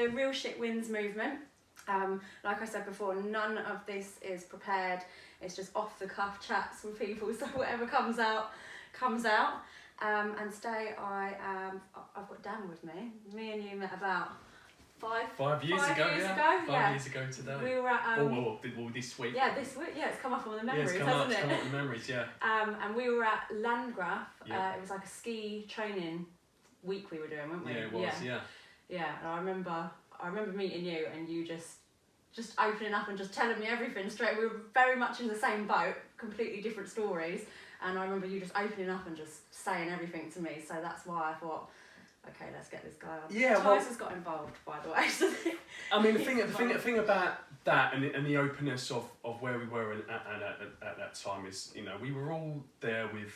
the Real Shit Wins movement. Like I said before, none of this is prepared. It's just off the cuff chats with people. So whatever comes out, comes out. And today I've got Dan with me. Me and you met about 5 years ago. 5 years ago today. We were at this week. Yeah, this week. Yeah, it's come up on the memories, hasn't it? It's come up on the memories, yeah. And we were at Landgraf. Yeah. It was like a ski training week we were doing, weren't we? Yeah, it was. Yeah. Yeah, and I remember meeting you, and you just opening up and just telling me everything straight. We were very much in the same boat, completely different stories. And I remember you just opening up and just saying everything to me. So that's why I thought, okay, let's get this guy on. Yeah, Tyson has got involved, by the way. So I mean, the thing about that and the openness of where we were at that time is, you know, we were all there with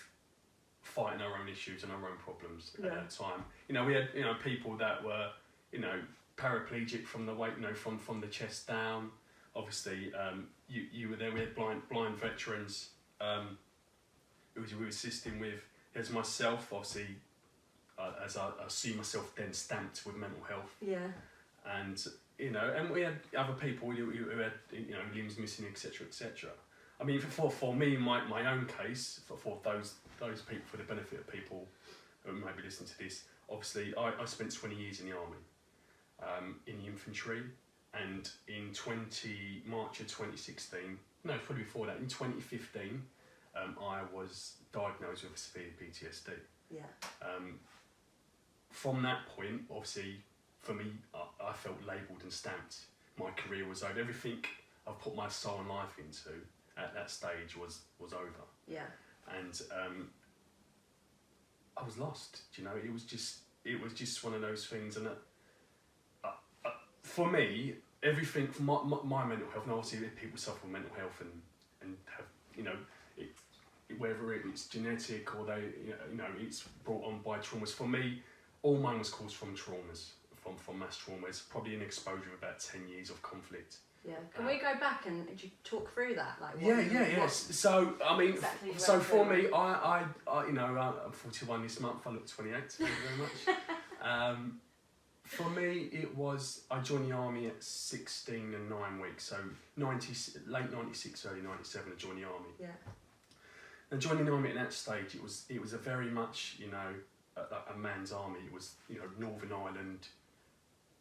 fighting our own issues and our own problems at that time. You know, we had, you know, people that were, you know, paraplegic from the weight, you know, from the chest down. Obviously, you were there. We had blind veterans. We were assisting with. There's myself, obviously, as I see myself then stamped with mental health. Yeah. And you know, and we had other people who had, you know, limbs missing, etc., etc. I mean, for me, my own case, for those people, for the benefit of people who maybe listen to this, obviously, I spent 20 years in the army, in the infantry, and in March of 2016, no, probably before that, in 2015. I was diagnosed with severe PTSD. Yeah. From that point, obviously, for me, I felt labelled and stamped. My career was over. Everything I've put my soul and life into at that stage was over. Yeah. And I was lost. You know, it was just one of those things. And for me, everything from my mental health. And obviously, people suffer with mental health and have, you know, whether it's genetic or you know, it's brought on by traumas. For me, all mine was caused from traumas, from mass traumas. Probably an exposure of about 10 years of conflict. Yeah. Can we go back and did you talk through that? Like Yes. So I mean, exactly so for me, I you know, I'm 41 this month. I look 28. Thank you very much. For me, it was, I joined the army at 16 and 9 weeks. So late 96, early 97, I joined the army. Yeah. And joining the army at that stage, it was a very much, you know, a man's army. It was, you know, Northern Ireland,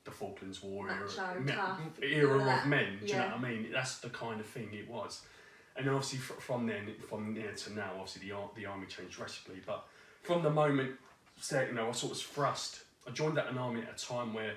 the Falklands War era of men. Do you know what I mean? That's the kind of thing it was. And obviously from there to now, obviously the army changed drastically. But from the moment, you know, I sort of thrust. I joined an army at a time where,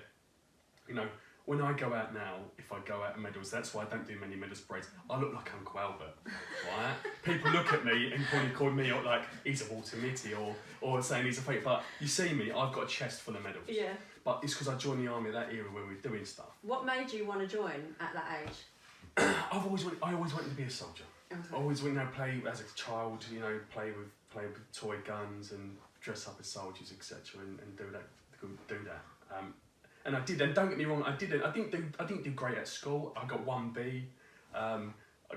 you know, when I go out now, if I go out in medals, that's why I don't do many medals parades. I look like Uncle Albert, right? People look at me and probably call me like he's a Walter Mitty or saying he's a fake. But you see me, I've got a chest full of medals. Yeah. But it's because I joined the army at that era when we were doing stuff. What made you want to join at that age? I always wanted to be a soldier. Okay. I always wanted to play as a child, you know, play with toy guns and dress up as soldiers, etc. and do that. And I did, and don't get me wrong, I didn't do great at school. I got 1B. I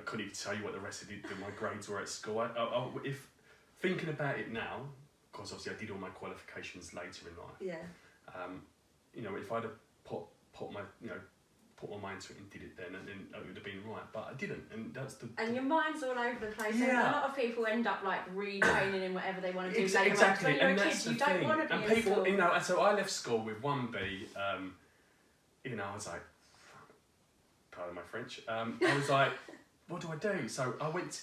couldn't even tell you what the rest of my grades were at school. If thinking about it now, because obviously I did all my qualifications later in life. Yeah. You know, if I'd have put my mind to it and did it then, and then it would have been right. But I didn't, and that's the. And your mind's all over the place. Yeah. A lot of people end up like retraining in whatever they want to do. Exactly, and that's the thing. You don't want to be in people, school. You know, so I left school with 1B. You know, I was like, pardon my French. I was like, what do I do? So I went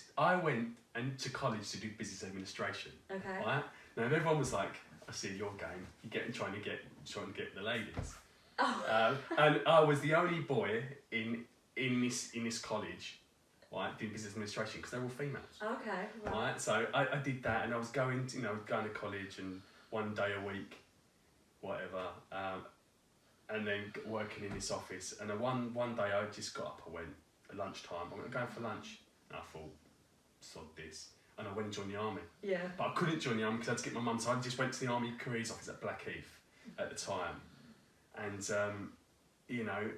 to college to do business administration. Okay. Right. Now everyone was like, I see your game. You're trying to get the ladies. Oh. And I was the only boy in this college, right, doing business administration because they're all females. Okay. Right. So I did that, and I was going to college and 1 day a week, whatever, and then working in this office. And then one day I just got up. I went at lunchtime. I went going for lunch, and I thought, sod this. And I went and joined the army. Yeah. But I couldn't join the army because I had to get my mum. So I just went to the army careers office at Blackheath at the time. And, you know,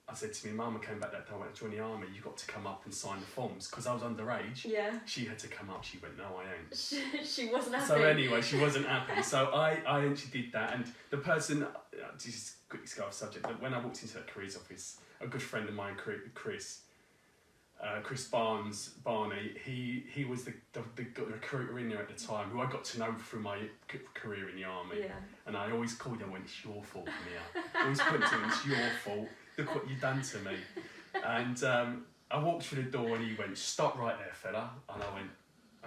I said to my mum, I came back that day, I went to join the army, you've got to come up and sign the forms. Because I was underage. Yeah. She had to come up. She went, no, I ain't. She wasn't happy. So anyway, she wasn't happy. So I actually did that. And the person, just quick go off subject. That when I walked into that careers office, a good friend of mine, Chris Barney, he was the recruiter in there at the time, who I got to know through my career in the army. Yeah. And I always called him, I went, it's your fault, Mia. I always put to him, it's your fault. Look what you've done to me. And I walked through the door and he went, stop right there, fella. And I went,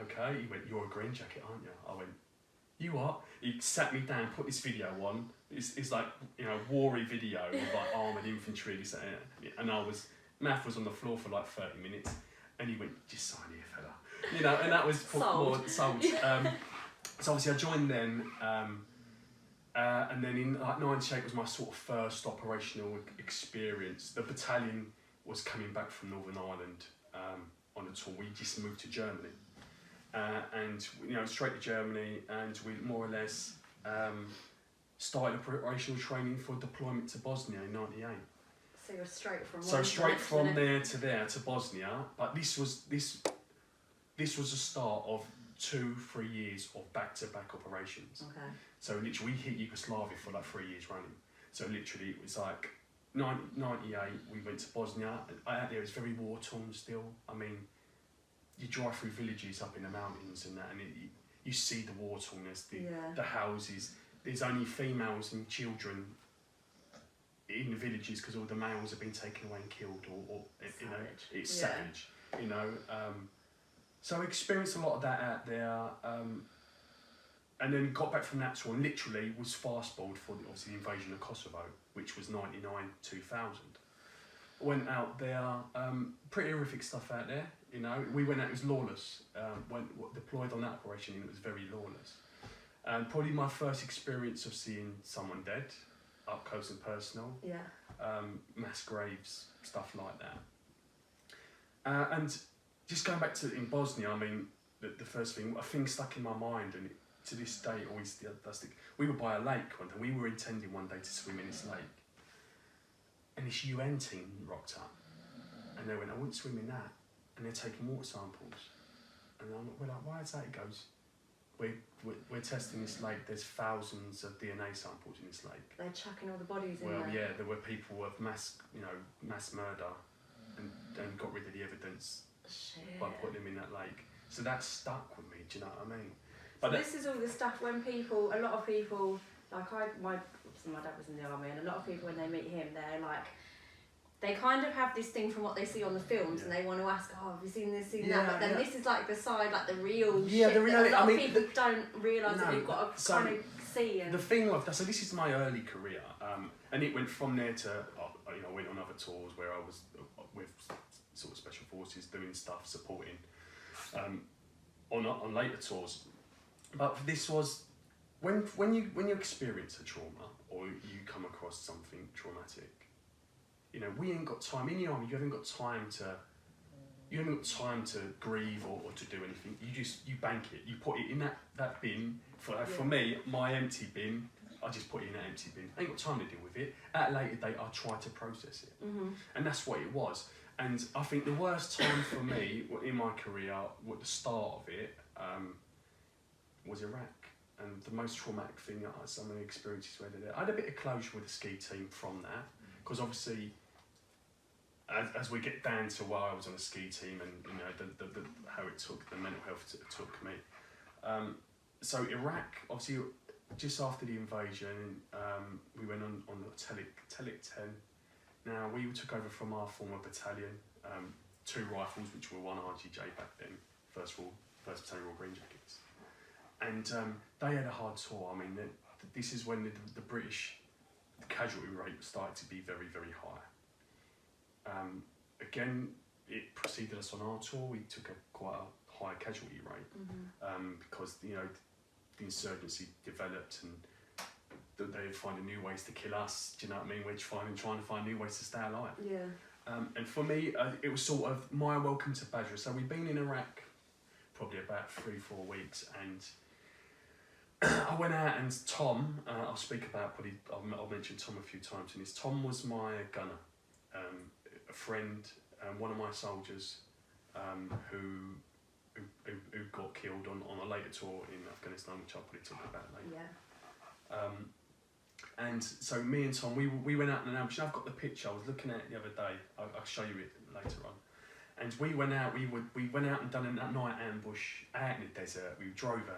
okay. He went, you're a green jacket, aren't you? I went, you what? He sat me down, put this video on. It's like, you know, war-y video of like armoured infantry. And Math was on the floor for like 30 minutes. And he went, just sign here, fella. You know, and that was more sold. So obviously I joined then. And then in like 98 was my sort of first operational experience. The battalion was coming back from Northern Ireland on a tour. We just moved to Germany. And you know, straight to Germany, and we more or less started operational training for deployment to Bosnia in '98. So you're straight from there to Bosnia, but this was the start of 2-3 years of back-to-back operations. Okay. So literally, we hit Yugoslavia for like 3 years running. So literally, it was like 98. We went to Bosnia. Out there, it was very war-torn still. I mean, you drive through villages up in the mountains and that, and you see the war-tornness, the houses. There's only females and children in the villages because all the males have been taken away and killed, or you know, it's savage. You know, so I experienced a lot of that out there, and then got back from that tour and literally was fast-forward for obviously the invasion of Kosovo, which was 99-2000. Went out there, pretty horrific stuff out there. You know, we went out, it was lawless. Deployed on that operation, and it was very lawless. And probably my first experience of seeing someone dead, up close and personal. Yeah. Mass graves, stuff like that. And just going back to in Bosnia, I mean, the first thing, a thing stuck in my mind, and to this day always does stick. We were by a lake one day. We were intending one day to swim in this lake, and this UN team rocked up, and they went, I wouldn't swim in that. And they're taking water samples, and we're like, why is that? It goes, we're testing this lake. There's thousands of DNA samples in this lake. They're chucking all the bodies in there. Well, yeah, there were people of mass murder, and got rid of the evidence by putting them in that lake. So that stuck with me. Do you know what I mean? But so this is all the stuff when people, a lot of people, like my dad was in the army, and a lot of people when they meet him, they're like, they kind of have this thing from what they see on the films, and they want to ask, oh, have you seen this, seen that? But then this is like the side, like the real shit the reality, that a lot of people don't realise that they've got to kind of see. And the thing with that, so this is my early career, and it went from there to, you know, I went on other tours where I was with sort of special forces doing stuff, supporting, on later tours. But this was, when you experience a trauma, or you come across something traumatic, you know, we ain't got time. In the army, you haven't got time to grieve or to do anything. You bank it. You put it in that bin. For me, my empty bin, I just put it in that empty bin. I ain't got time to deal with it. At a later date, I try to process it. And that's what it was. And I think the worst time for me in my career, at the start of it, was Iraq. And the most traumatic thing that some of the experiences were there. I had a bit of closure with the ski team from that. Because obviously, as we get down to where I was on a ski team, and you know the how it took, the mental health it took me. So Iraq, obviously, just after the invasion, we went on Telic 10. Now we took over from our former battalion, 2 rifles, which were 1 RGJ back then, first Battalion Royal Green Jackets, and they had a hard tour. I mean, this is when the British casualty rate started to be very, very high. Again, it preceded us on our tour. We took quite a high casualty rate because, you know, the insurgency developed and they were finding new ways to kill us. Do you know what I mean? We're trying to find new ways to stay alive. Yeah. And for me, it was sort of my welcome to Badger. So we'd been in Iraq probably about 3-4 weeks, and I went out, and Tom, I'll speak about, probably I'll mention Tom a few times in this. Tom was my gunner, a friend, one of my soldiers who got killed on a later tour in Afghanistan, which I'll probably talk about later. Yeah. And so me and Tom, we went out in an ambush. I've got the picture. I was looking at it the other day. I'll show you it later on. And we went out. We went out and done a night ambush out in the desert. We drove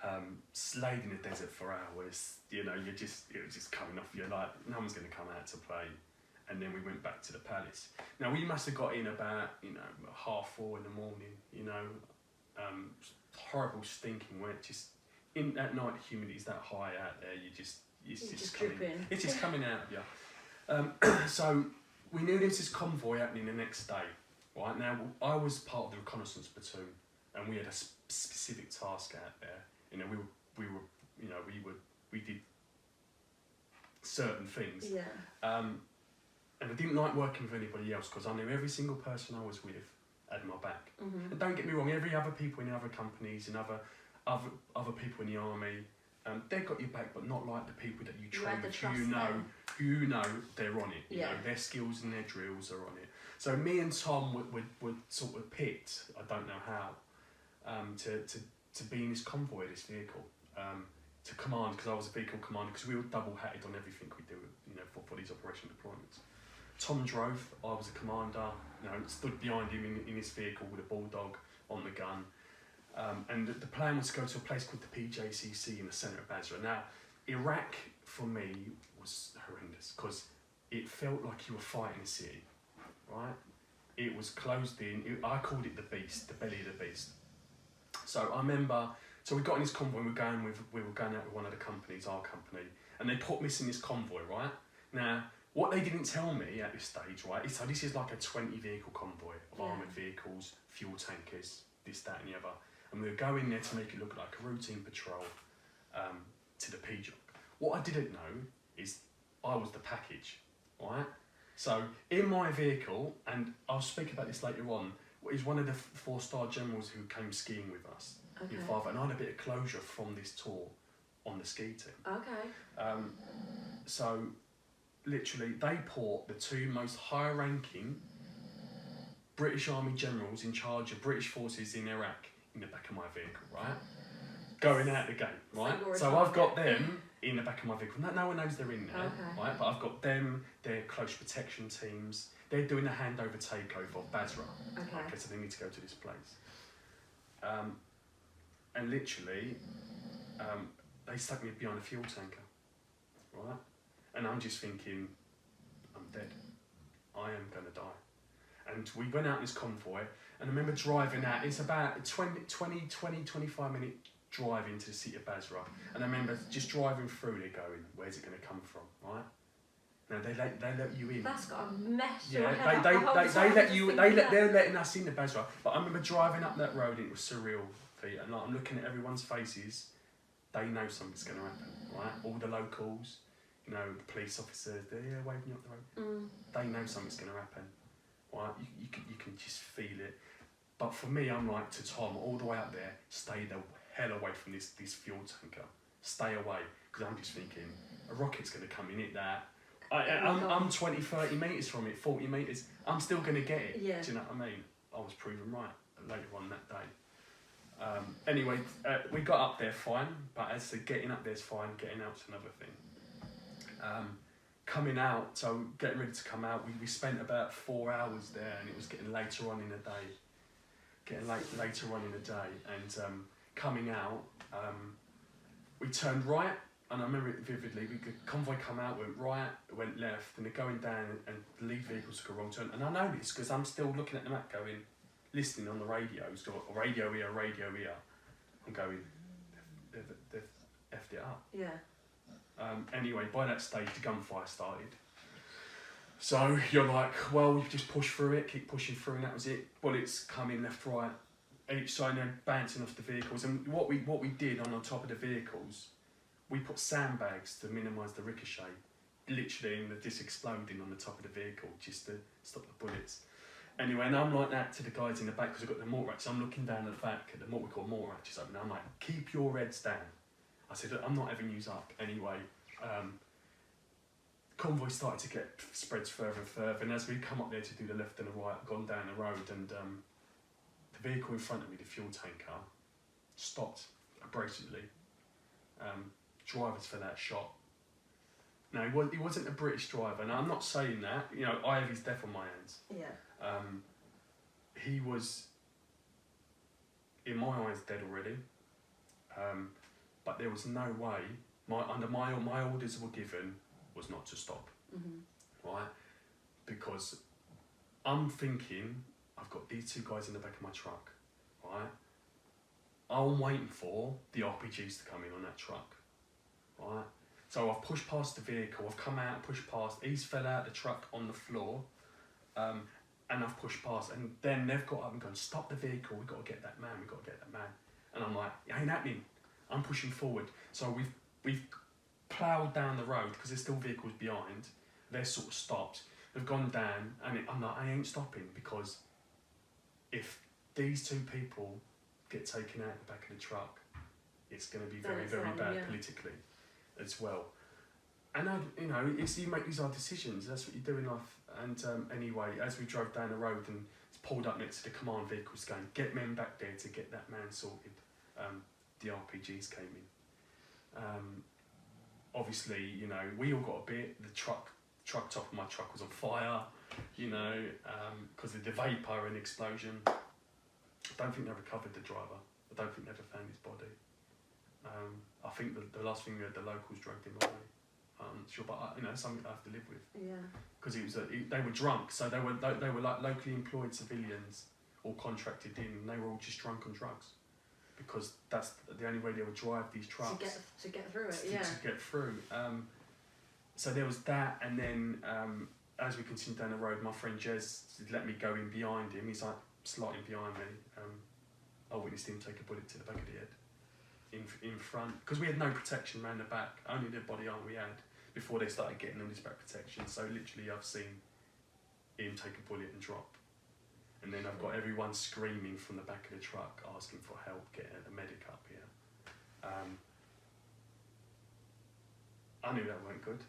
out, slayed in the desert for hours. You know, it was just coming off. You're like, no one's going to come out to play. And then we went back to the palace. Now we must have got in about 4:30 in the morning. You know, horrible stinking wet. Just in at night, the humidity's that high out there. It's just coming out of you. So we knew there was this convoy happening the next day. Right now, I was part of the reconnaissance platoon, and we had a specific task out there. You know, we did certain things. Yeah. And I didn't like working with anybody else because I knew every single person I was with had my back. Mm-hmm. And don't get me wrong, every other people in other companies and other people in the army, they've got your back, but not like the people that you train with. You know they're on it. You know, their skills and their drills are on it. So me and Tom were sort of picked, I don't know how, to be in this convoy, this vehicle, to command, because I was a vehicle commander, because we were double-hatted on everything we do, for these operation deployments. Tom drove, I was a commander, stood behind him in his vehicle with a bulldog on the gun. And the plan was to go to a place called the PJCC in the centre of Basra. Now, Iraq, for me, was horrendous, because it felt like you were fighting a city, right? It was closed in. I called it the beast, the belly of the beast. So I remember, we got in this convoy, we were going out with one of the companies, our company, and they put me in this convoy, right? Now, what they didn't tell me at this stage, right, is so this is like a 20 vehicle convoy of armoured vehicles, fuel tankers, this, that and the other. And we were going there to make it look like a routine patrol to the PJOC. What I didn't know is I was the package, right? So in my vehicle, and I'll speak about this later on, is one of the 4-star generals who came skiing with us. Okay. And I had a bit of closure from this tour on the ski team. Okay. So literally they put the two most high-ranking British Army generals in charge of British forces in Iraq in the back of my vehicle, right? Going out the gate, right? So I've got them in the back of my vehicle. No one knows they're in there, right? But I've got them, their close protection teams. They're doing a handover takeover of Basra. Okay, so they need to go to this place. And literally, they stuck me behind a fuel tanker, right? And I'm just thinking, I'm dead. I am going to die. And we went out in this convoy, and I remember driving out. It's about a 25 minute drive into the city of Basra. And I remember just driving through there going, where's it going to come from, right? Now they let you in. That's got a mess. Yeah, they're letting us in the Basra. But I remember driving up that road, and it was surreal, and like, I'm looking at everyone's faces. They know something's going to happen, right? All the locals, the police officers, they're waving you up the road. They know something's going to happen, right? You can just feel it. But for me, I'm like to Tom, all the way up there, stay the hell away from this fuel tanker. Stay away, because I'm just thinking, a rocket's going to come in it that. I'm 20, 30 metres from it, 40 metres. I'm still going to get it. Yeah. Do you know what I mean? I was proven right later on that day. Anyway, we got up there fine, but as to getting up there's fine, getting out's another thing. Coming out, so getting ready to come out, we spent about 4 hours there, and it was getting later on in the day. And coming out, we turned right, and I remember it vividly. The convoy come out, went right, went left, and they're going down, and the lead vehicles took a wrong turn. And I know this because I'm still looking at the map going, listening on the radios, or radio here. I'm going, they've effed it up. Yeah. Anyway, by that stage, the gunfire started. So you're like, well, you just push through it, keep pushing through, and that was it. Bullets coming left, right, each side, and bouncing off the vehicles. And what we did on top of the vehicles, we put sandbags to minimise the ricochet, literally, and the disc exploding on the top of the vehicle just to stop the bullets. Anyway, and I'm like that to the guys in the back because I've got the mortar hatches. I'm looking down at the back at what we call mortar hatches open. I'm like, keep your heads down. I said, I'm not having yous up. Anyway, convoy started to get spreads further and further, and as we come up there to do the left and the right, I've gone down the road, and the vehicle in front of me, the fuel tanker, stopped abrasively. Drivers for that shot No, he wasn't a British driver. And I'm not saying that. You know, I have his death on my hands. Yeah. He was, in my eyes, dead already. But there was no way. My orders were given was not to stop. Right? Because I'm thinking, I've got these two guys in the back of my truck. Right? I'm waiting for the RPGs to come in on that truck. Right? So I've pushed past the vehicle, I've come out, pushed past, he's fell out the truck on the floor, and I've pushed past, and then they've got up and gone, stop the vehicle, we've got to get that man, we've got to get that man. And I'm like, it ain't happening. I'm pushing forward. So we've ploughed down the road, because there's still vehicles behind, they're sort of stopped, they've gone down, and I'm like, I ain't stopping, because if these two people get taken out the back of the truck, it's going to be very, very bad politically as well. And you make these hard decisions. That's what you do in life. And anyway, as we drove down the road and pulled up next to the command vehicles, going, get men back there to get that man sorted. The RPGs came in. Obviously, we all got a bit. The truck top of my truck was on fire. Because of the vapour and explosion. I don't think they recovered the driver. I don't think they ever found his body. I think the last thing the locals dragged him away. I'm not sure, but something I have to live with. Yeah. Because they were drunk, so they were like locally employed civilians, all contracted in. And they were all just drunk on drugs, because that's the only way they would drive these trucks to get through it. To get through. So there was that, and then as we continued down the road, my friend Jez let me go in behind him. He's like slotting behind me. I witnessed him take a bullet to the back of the head. In front, because we had no protection around the back, only the body armor we had before they started getting on his back protection. So literally I've seen him take a bullet and drop, and then I've got everyone screaming from the back of the truck asking for help, getting a medic up here. I knew that weren't good.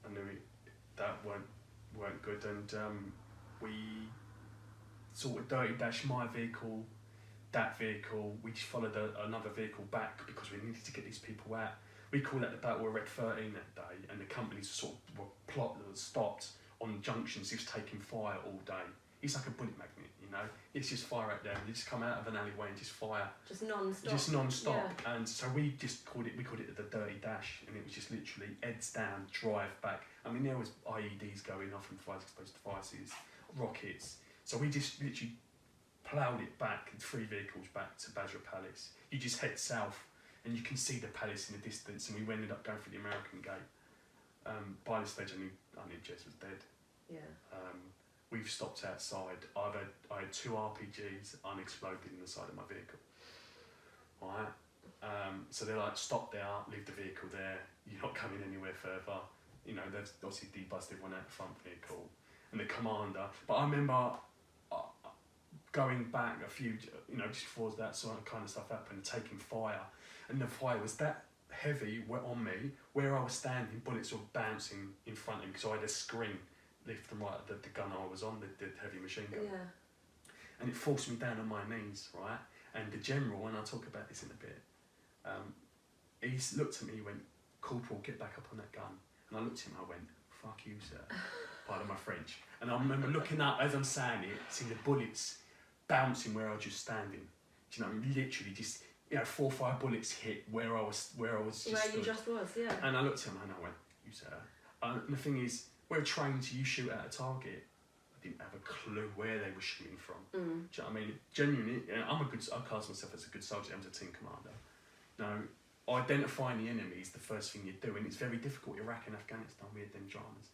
I knew that weren't good, and we sort of dirty dashed my vehicle, that vehicle. We just followed another vehicle back because we needed to get these people out. We called that the Battle of Red 13 that day, and the companies sort of were stopped on junctions. It was taking fire all day. It's like a bullet magnet, It's just fire out there. You just come out of an alleyway and just fire. Just non-stop. Just non-stop. Yeah. And so we called it the dirty dash, and it was just literally heads down, drive back. I mean, there was IEDs going off from fire explosive devices, rockets. So we just literally ploughed it back, 3 vehicles back to Basra Palace. You just head south and you can see the palace in the distance, and we ended up going through the American gate. By this stage I knew Jess was dead. Yeah. We've stopped outside. I had 2 RPGs unexploded in the side of my vehicle. Alright? So they're like, stop there, leave the vehicle there, you're not coming anywhere further. They've obviously debussed everyone out the front vehicle. And the commander, but I remember going back a few, just before that sort of kind of stuff happened, taking fire, and the fire was that heavy on me, where I was standing, bullets were bouncing in front of me, because I had a screen left and right, the gun I was on, the heavy machine gun. Yeah. And it forced me down on my knees, right? And the general, and I'll talk about this in a bit, he looked at me, he went, "Corporal, get back up on that gun." And I looked at him, I went, "Fuck you, sir." Pardon my French. And I remember looking up as I'm saying it, seeing the bullets bouncing where I was just standing. Do you know, literally just 4 or 5 bullets hit where I was just where stood. you just was, yeah. And I looked at him and I went, "You sir." And the thing is, we're trained to shoot at a target. I didn't have a clue where they were shooting from. Do you know what I mean? Genuinely, I class myself as a good soldier. I was a team commander. Now, identifying the enemy is the first thing you do, and it's very difficult. Iraq and Afghanistan, we had them dramas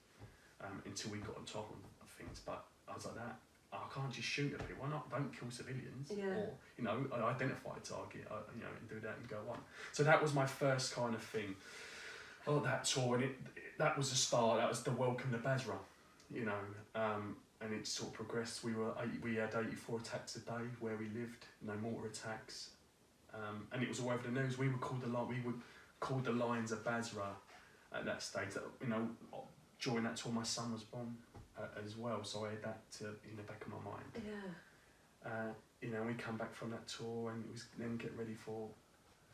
until we got on top of things. But I was like that. I can't just shoot at people. Why not? Don't kill civilians. Yeah. Or I identify a target. And do that and go on. So that was my first kind of thing. That tour, and that was the start. That was the welcome to Basra. And it sort of progressed. We had 84 attacks a day where we lived. No mortar attacks. And it was all over the news. We would call the lines of Basra at that stage. During that tour, my son was born as well, so I had that in the back of my mind. Yeah. We come back from that tour, and it was then get ready for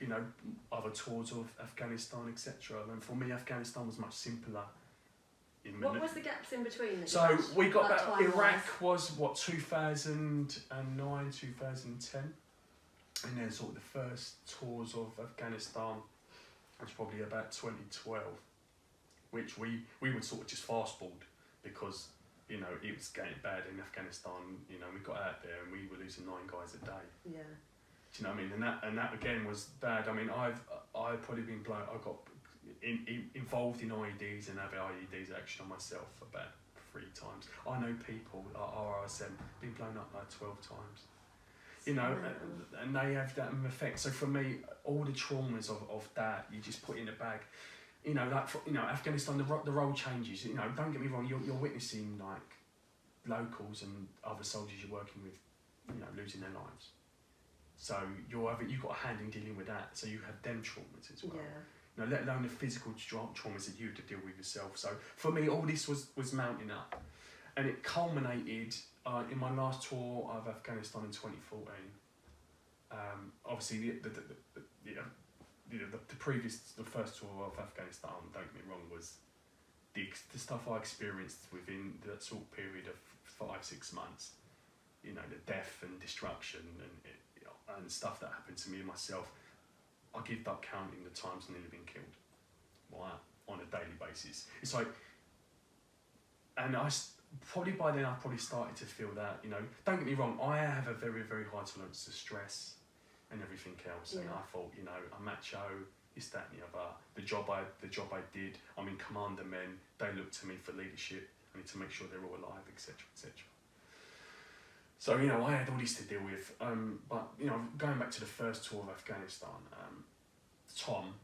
you know, other tours of Afghanistan, etc. And for me, Afghanistan was much simpler. What was the gaps in between? So we got like that. Iraq was what, 2009, 2010, and then sort of the first tours of Afghanistan was probably about 2012, which we would sort of just fast forward because, you know, it was getting bad in Afghanistan. You know, we got out there and we were losing 9 guys a day. Yeah. Do you know what I mean? And that again was bad. I mean, I've probably been blown. I got involved in IEDs and have IEDs action on myself about 3 times. I know people at RSM been blown up like 12 times. You know, and they have that effect. So for me, all the traumas of that, you just put in a bag. You know, like for, you know, Afghanistan, the role changes. You know, don't get me wrong. You're witnessing like locals and other soldiers you're working with, you know, losing their lives. So you've got a hand in dealing with that. So you have them traumas as well. Yeah. You know, let alone the physical traumas that you have to deal with yourself. So for me, all this was mounting up, and it culminated in my last tour of Afghanistan in 2014. Obviously, the first tour of Afghanistan, don't get me wrong, was the stuff I experienced within that sort of period of 5-6 months. You know, the death and destruction and stuff that happened to me and myself. I give up counting the times I'm nearly been killed, right, on a daily basis. It's like, and probably by then I probably started to feel that, you know, don't get me wrong, I have a very, very high tolerance to stress and everything else. Yeah. And I thought, you know, I'm macho, this, that and the other. The job I did, I'm in command of men, they look to me for leadership, I need to make sure they're all alive, etc, etc. So, you know, I had all this to deal with, but, you know, going back to the first tour of Afghanistan, Tom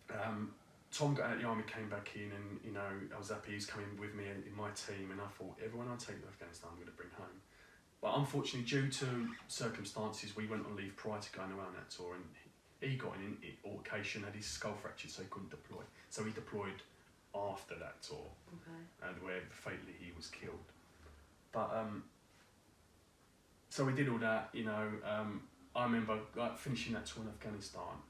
got out of the army, came back in, and, you know, I was happy he was coming with me in my team, and I thought, everyone I take to Afghanistan I'm going to bring home. But unfortunately, due to circumstances, we went on leave prior to going around that tour, and he got an altercation, had his skull fractured, so he couldn't deploy. So he deployed after that tour, and where fatally he was killed. But, so we did all that, you know. I remember like finishing that tour in Afghanistan,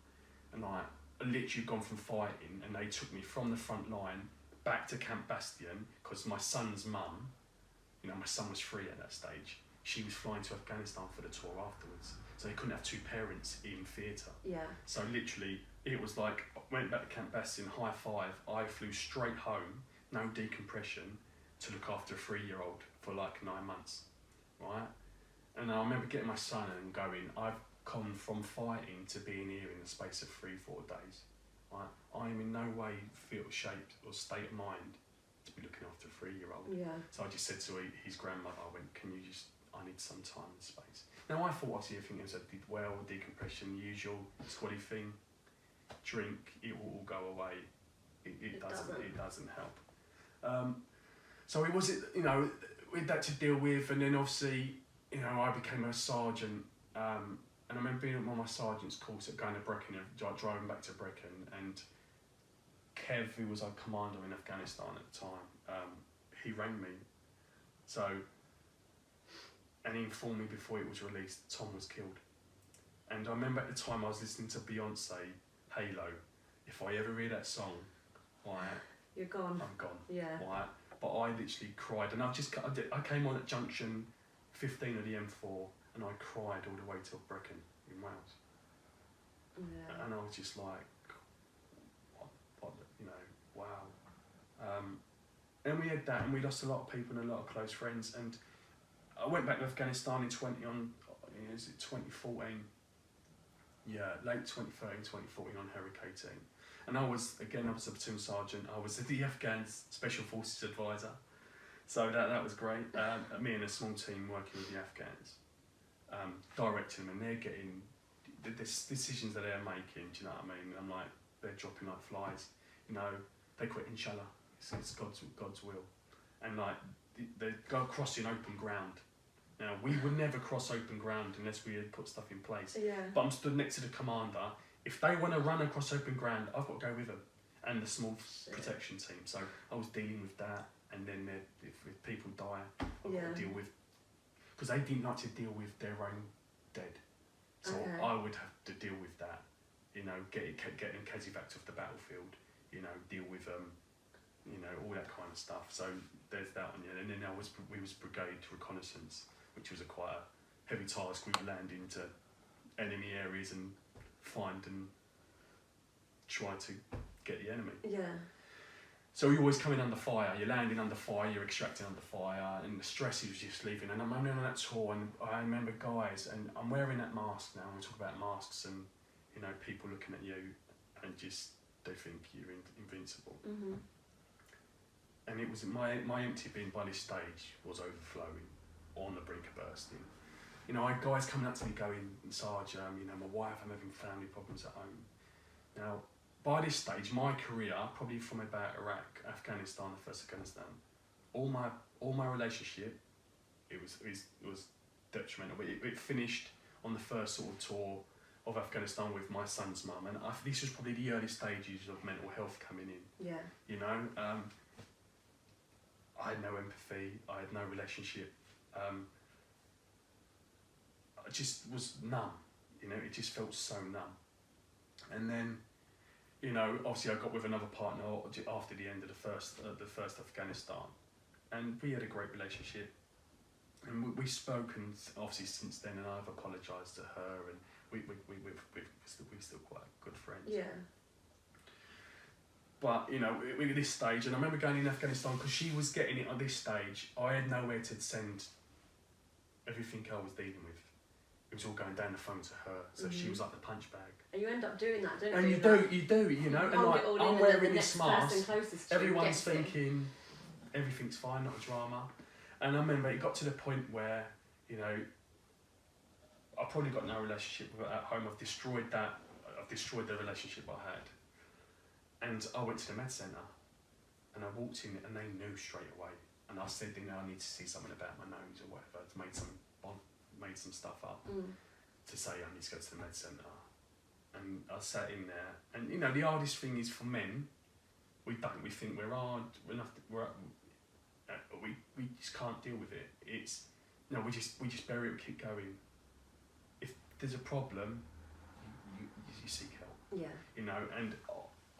and like I literally gone from fighting, and they took me from the front line back to Camp Bastion because my son's mum, you know, my son was 3 at that stage. She was flying to Afghanistan for the tour afterwards, so they couldn't have 2 parents in theatre. Yeah. So literally, it was like I went back to Camp Bastion, high five. I flew straight home, no decompression, to look after a 3-year-old for like 9 months, right? And I remember getting my son and going, I've come from fighting to being here in the space of 3-4 days. Right? I am in no way feel shaped or state of mind to be looking after a 3-year-old. Yeah. So I just said to his grandmother, I went, I need some time and space. Now I thought obviously everything was, I did well, decompression, usual squaddy thing, drink, it will all go away. It doesn't help. So it was, you know, we had that to deal with, and then obviously, you know, I became a sergeant, and I remember being on my sergeant's course at going to Brecon, driving back to Brecon, and Kev, who was our commander in Afghanistan at the time, he rang me. So, and he informed me before it was released, Tom was killed. And I remember at the time I was listening to Beyonce, Halo. If I ever hear that song, you're gone. I'm gone. Yeah. But I literally cried, and I came on at junction 15 of the M4, and I cried all the way till Brecon in Wales. Yeah. And I was just like, what, you know, wow. And we had that, and we lost a lot of people and a lot of close friends. And I went back to Afghanistan in 2014? Yeah, late 2013, 2014 on Herrick 18. And I was a platoon sergeant. I was the Afghan Special Forces advisor. So that was great. Me and a small team working with the Afghans, directing them, and they're getting the decisions that they're making. Do you know what I mean? I'm like, they're dropping like flies. You know, they quit inshallah. It's God's will, and like they go crossing open ground. Now we would never cross open ground unless we had put stuff in place. Yeah. But I'm stood next to the commander. If they want to run across open ground, I've got to go with them, and the small protection team. So I was dealing with that. And then if people die, I've got to deal with, because they didn't like to deal with their own dead. So I would have to deal with that. you know, getting Kazivacs off the battlefield, you know, deal with you know, all that kind of stuff. So there's that one, yeah. And then we was brigade reconnaissance, which was quite a heavy task. We would land into enemy areas and find and try to get the enemy. Yeah. So you're always coming under fire, you're landing under fire, you're extracting under fire, and the stress is just leaving. And I'm on that tour, and I remember guys, and I'm wearing that mask now, and we talk about masks, and, you know, people looking at you, and just, they think you're invincible. Mm-hmm. And it was, my empty bin by this stage was overflowing, on the brink of bursting. You know, I had guys coming up to me going, Sarge, you know, my wife, I'm having family problems at home. Now, by this stage, my career, probably from about Iraq, Afghanistan, the first Afghanistan, all my relationship, it was detrimental. It finished on the first sort of tour of Afghanistan with my son's mum, and this was probably the early stages of mental health coming in. Yeah. You know, I had no empathy, I had no relationship. I just was numb. You know, it just felt so numb. And then, you know, obviously I got with another partner after the end of the first Afghanistan, and we had a great relationship, and we spoke, and obviously since then, and I've apologised to her, and we're still quite good friends. Yeah. But, you know, we at this stage, and I remember going in Afghanistan because she was getting it at this stage. I had nowhere to send everything I was dealing with. It was all going down the phone to her, so she was like the punch bag. And you end up doing that, don't and you? you do, you know. And like, I'm wearing this mask, everyone's thinking everything's fine, not a drama. And I remember it got to the point where, you know, I probably got no relationship with her at home. I've destroyed the relationship I had. And I went to the med centre, and I walked in, and they knew straight away. And I said, you know, I need to see something about my nose or whatever. It's made some stuff up to say I need to go to the med centre. And I sat in there, and you know, the hardest thing is for men, we think we're hard, we just can't deal with it. It's, no, we just bury it, we keep going. If there's a problem, you seek help. Yeah. You know, and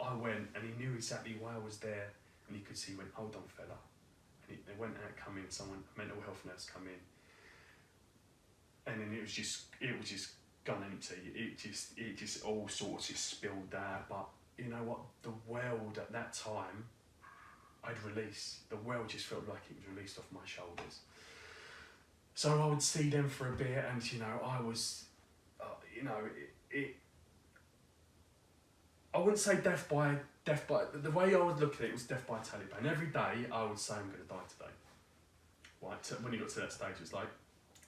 I went, and he knew exactly why I was there, and he could see, he went, hold on fella. And they went out, come in, a mental health nurse come in. And then it was just gun empty. It just all sorts just spilled out. But you know what? The world at that time, I'd released. The world just felt like it was released off my shoulders. So I would see them for a bit, and you know, I was, you know, I wouldn't say death by. The way I would look at it was death by Taliban. Every day I would say I'm going to die today. Right? When you got to that stage, it was like,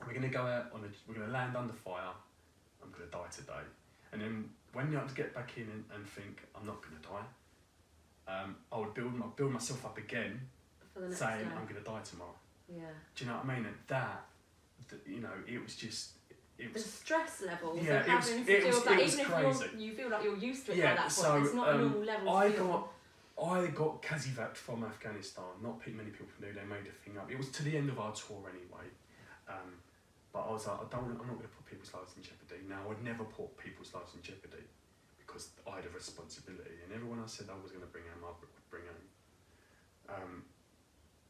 we're going to go out we're going to land under fire. I'm going to die today. And then when you have to get back in and think I'm not going to die, I would build myself up again, saying I'm going to die tomorrow. Yeah. Do you know what I mean? And that you know, it was just. The stress level. Yeah, it was crazy. If you feel like you're used to it by that point, it's not a normal level. I got Kazivac from Afghanistan. Not many people knew. They made a thing up. It was to the end of our tour anyway. But I was like, I'm not going to put people's lives in jeopardy. Now, I would never put people's lives in jeopardy because I had a responsibility, and everyone I said I was going to bring home, I would bring home.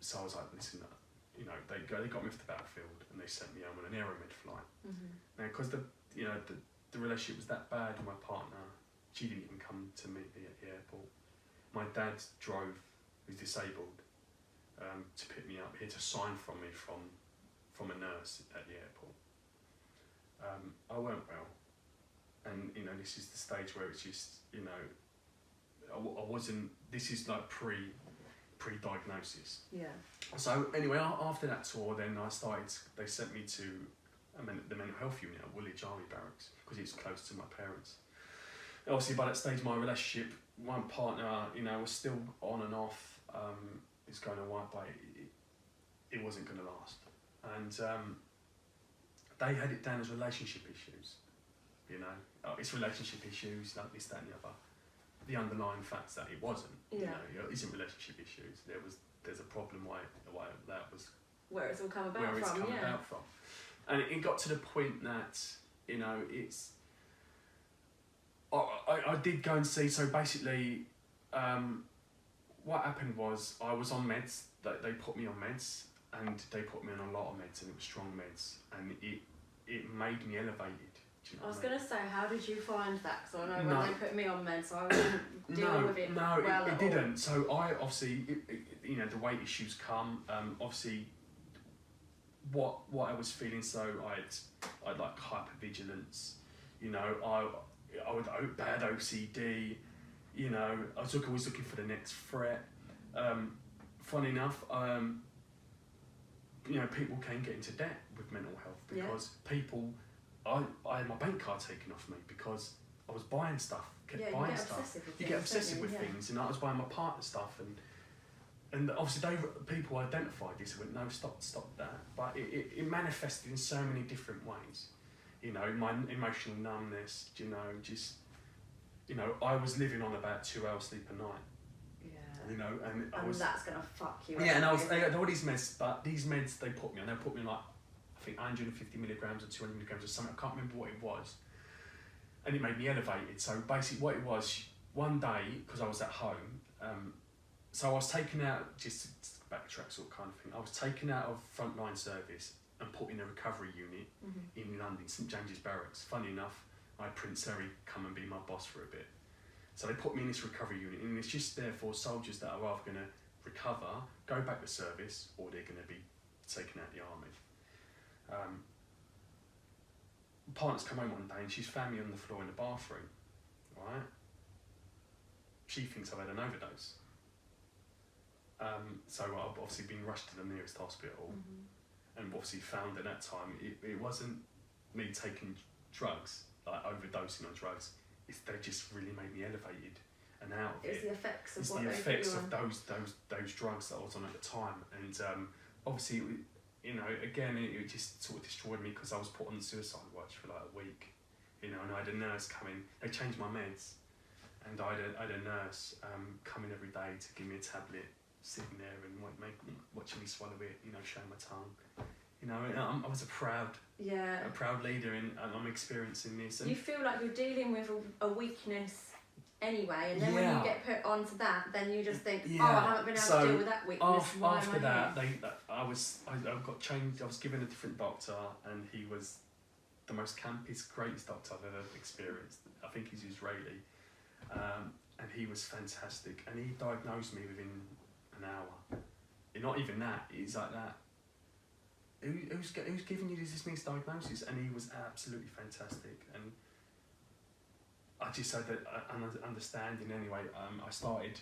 So I was like, listen, you know, they got me off the battlefield and they sent me home on an Aeromed flight. Now, because the relationship was that bad with my partner, she didn't even come to meet me at the airport. My dad drove, who's disabled, to pick me up. He had to sign from me from a nurse at the airport. I weren't well, and you know, this is the stage where it's just, you know, I wasn't. This is like pre-diagnosis. Yeah. So anyway, after that tour, then they sent me to the mental health unit at Woolwich Army Barracks because it's close to my parents. Obviously, by that stage, my relationship, one partner, you know, was still on and off. It's going away, but it wasn't going to last. And they had it down as relationship issues. You know, it's relationship issues, like this, that, and the other. The underlying facts that it wasn't. Yeah. You know, it isn't relationship issues. There's a problem why that was. Where it's all come about where it's from. come about from. And it got to the point that, you know, I did go and see. So basically, what happened was I was on meds. They put me on meds, and they put me on a lot of meds, and it was strong meds, and it made me elevated. Do you know I was what going to say, how did you find that? Because I know No. when they put me on meds, I wouldn't deal with it No, well it at didn't. So I obviously, you know, the weight issues come. Obviously, what I was feeling. So I'd like hypervigilance. You know, I would bad OCD. You know, I was always looking for the next threat. Funny enough, you know, people can get into debt with mental health because people. I had my bank card taken off me because I was buying stuff, kept buying stuff. You get obsessive with things, and I was buying my partner stuff, and obviously people identified this and went, no, stop that. But it manifested in so many different ways. You know, my emotional numbness, you know, just, you know, I was living on about 2 hours sleep a night. Yeah. You know, and I was. That's gonna fuck you. Yeah, and I had all these meds, but these meds they put me on like, I think 150 milligrams or 200 milligrams or something. I can't remember what it was, and it made me elevated. So basically, what it was, one day because I was at home, so I was taken out, just to backtrack sort of kind of thing. I was taken out of frontline service and put in a recovery unit in London, St James's Barracks. Funny enough, I had Prince Harry come and be my boss for a bit. So they put me in this recovery unit, and it's just there for soldiers that are either going to recover, go back to service, or they're going to be taken out the army. Partner's come home one day and she's found me on the floor in the bathroom, right? She thinks I've had an overdose. So I've obviously been rushed to the nearest hospital, and obviously found at that time it wasn't me taking drugs, like overdosing on drugs. They just really made me elevated and out of it. It's the effects of it's what the they effects put you on. of those drugs that I was on at the time, and obviously. You know, again, it just sort of destroyed me because I was put on suicide watch for like a week. You know, and I had a nurse come in. They changed my meds, and I had a nurse come in every day to give me a tablet, sitting there and watching me swallow it. You know, showing my tongue. You know, and I was a proud leader, and I'm experiencing this. And you feel like you're dealing with a weakness anyway, and then when you get put onto that, then you just think, I haven't been able to deal with that weakness. After that, I got changed. I was given a different doctor, and he was the most campiest, greatest doctor I've ever experienced. I think he's Israeli, and he was fantastic. And he diagnosed me within an hour. Not even that. He's like that. Who's giving you this misdiagnosis? And he was absolutely fantastic. And I just had an understanding anyway. I started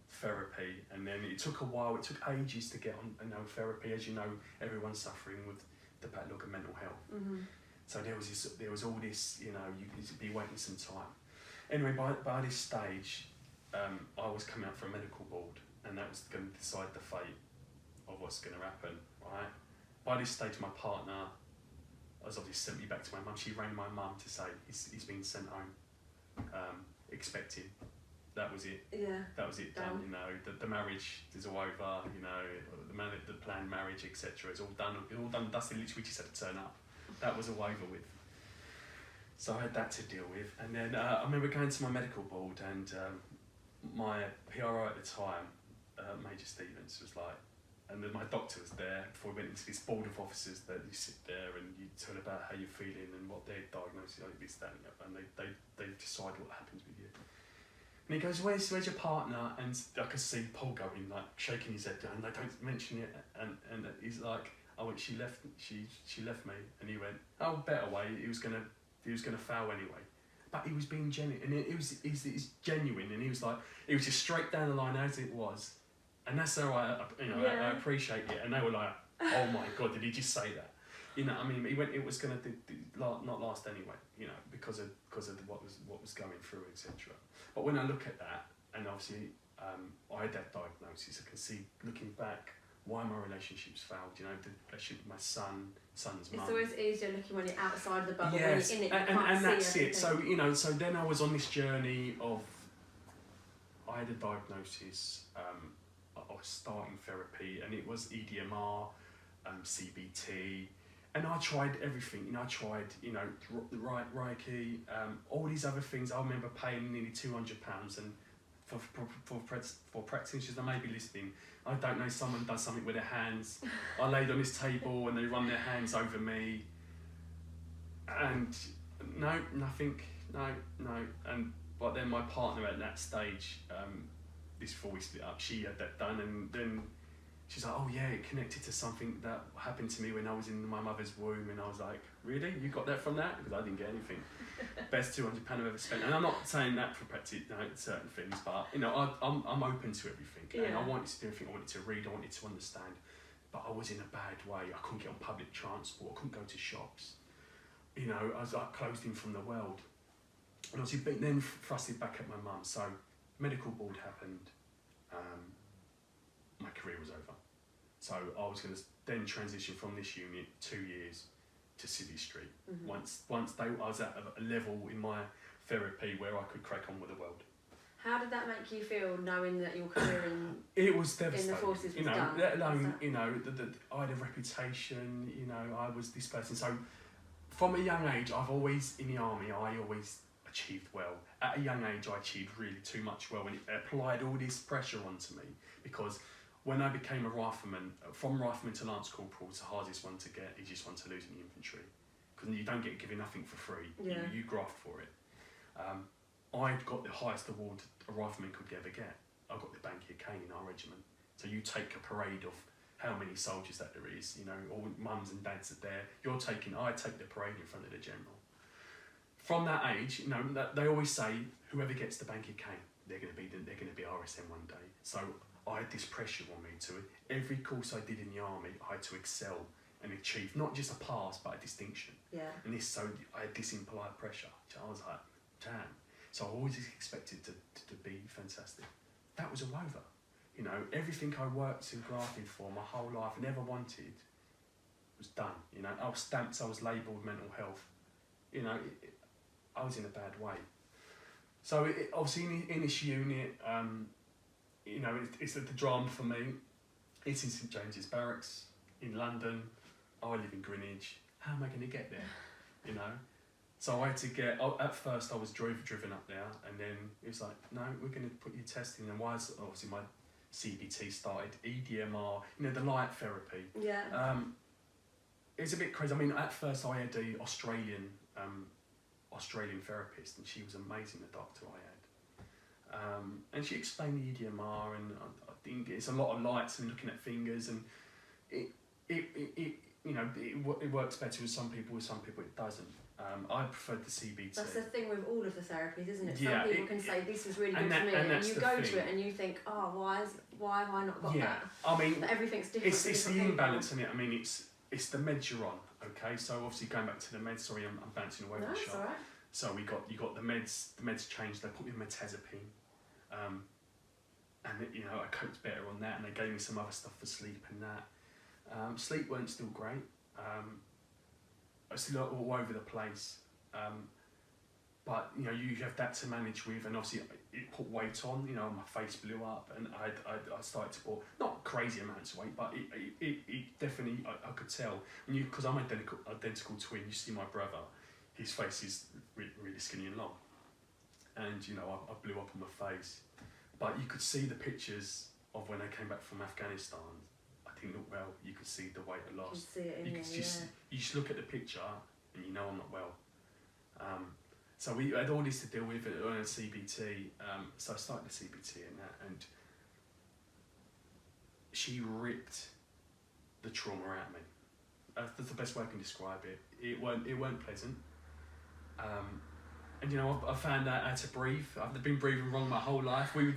therapy, and then it took a while. It took ages to get on, therapy. As you know, everyone's suffering with the backlog of mental health. So there was all this, you could be waiting some time. Anyway, by this stage, I was coming up for a medical board, and that was going to decide the fate of what's going to happen, right? By this stage, my partner has obviously sent me back to my mum. She rang my mum to say he's been sent home, expecting. That was it. Yeah. That was it done. The marriage is all over. The planned marriage, etc. is all done. All done. Dusty. Literally, we just had to turn up. That was all over with. So I had that to deal with, and then I remember going to my medical board, and my PRO at the time, Major Stevens, was like, and then my doctor was there before we went into this board of officers that you sit there and you tell about how you're feeling and what their diagnosis is, this, that, and they decide what happens with you. And he goes, where's your partner? And I could see Paul going, like, shaking his head, and they don't mention it, and he's like, oh, she left me, and he went, oh, better way, he was gonna fail anyway. But he was being genuine, and it's genuine, and he was just straight down the line as it was, and that's how I appreciate it. And they were like, oh my God, did he just say that? He went, it was gonna not last anyway, because of what was going through, etc. But when I look at that, and obviously I had that diagnosis, I can see looking back why my relationships failed. The relationship with my son's mum. It's always easier looking when you're outside of the bubble. Yes, when you're in it, you and that's see it. So so then I was on this journey of, I had a diagnosis. I was starting therapy, and it was EDMR, CBT, And I tried everything, you know, I tried, you know, Reiki, all these other things. I remember paying nearly £200 and for practitioners that may be listening, I don't know, someone does something with their hands. I laid on this table and they run their hands over me. And no, nothing, no. But then my partner at that stage, this before we split up, she had that done, and then she's like, oh yeah, it connected to something that happened to me when I was in my mother's womb. And I was like, really? You got that from that? Because I didn't get anything. Best £200 I've ever spent. And I'm not saying that for certain things, but you know, I'm open to everything. Yeah. And I wanted to do everything. I wanted to read, I wanted to understand. But I was in a bad way. I couldn't get on public transport. I couldn't go to shops. You know, I was like closed in from the world. And obviously, but then thrusted back at my mum. So medical board happened. My career was over. So I was going to then transition from this unit 2 years to City Street. Mm-hmm. Once I was at a level in my therapy where I could crack on with the world. How did that make you feel, knowing that your career it was devastating. in the forces was you know, done? Let alone, you know, I had a reputation. You know, I was this person. So from a young age, I've always in the army. I always achieved well. At a young age, I achieved really too much well, and it applied all this pressure onto me because when I became a rifleman, from rifleman to lance corporal, it's the hardest one to get, easiest one to lose in the infantry. Because you don't get given nothing for free, yeah. you graft for it. I'd got the highest award a rifleman could ever get. I got the Bankier Cane in our regiment. So you take a parade of how many soldiers that there is, you know, all mums and dads are there. I take the parade in front of the general. From that age, you know, they always say, whoever gets the Bankier Cane, they're going to be RSM one day. So I had this pressure on me to every course I did in the army, I had to excel and achieve not just a pass but a distinction. Yeah. And I had this impolite pressure. So I was like, damn. So I always expected to be fantastic. That was all over. You know, everything I worked and grafted for my whole life, never wanted, was done. You know, I was stamped, I was labelled mental health. You know, I was in a bad way. So obviously in this unit, you know, it's the drama for me. It's in St James's Barracks in London. I live in Greenwich. How am I going to get there? You know, so I had to get. At first, I was driven up there, and then it was like, no, we're going to put you testing. And why? Obviously, my CBT started, EDMR, you know, the light therapy. Yeah. It's a bit crazy. I mean, at first, I had a Australian therapist, and she was amazing. The doctor I had. And she explained the EDMR, and I think it's a lot of lights and looking at fingers, and it works better with some people it doesn't. I preferred the CBT. That's the thing with all of the therapies, isn't it? Yeah, some people can say this was really good for me, and you go to it and you think, oh, why have I not got that? I mean, but everything's different. It's the imbalance in it. I mean, it's the meds you're on. Okay, so obviously going back to the meds. Sorry, I'm bouncing away from the shot. Alright. So you got the meds. The meds changed. They put me on metazapine. And you know, I coped better on that, and they gave me some other stuff for sleep and that. Sleep weren't still great. I was still all over the place. But you know, you have that to manage with, and obviously it put weight on. You know, my face blew up, and I started to put not crazy amounts of weight, but it definitely I could tell when because I'm identical twin. You see my brother, his face is really skinny and long, and you know I blew up on my face. But you could see the pictures of when I came back from Afghanistan. I didn't look well. You could see the weight I lost. You can see it You just look at the picture and you know I'm not well. So we had all this to deal with on a CBT. So I started the CBT and that, and she ripped the trauma out of me. That's the best way I can describe it. It weren't pleasant. And you know, I found out how to breathe. I've been breathing wrong my whole life. We'd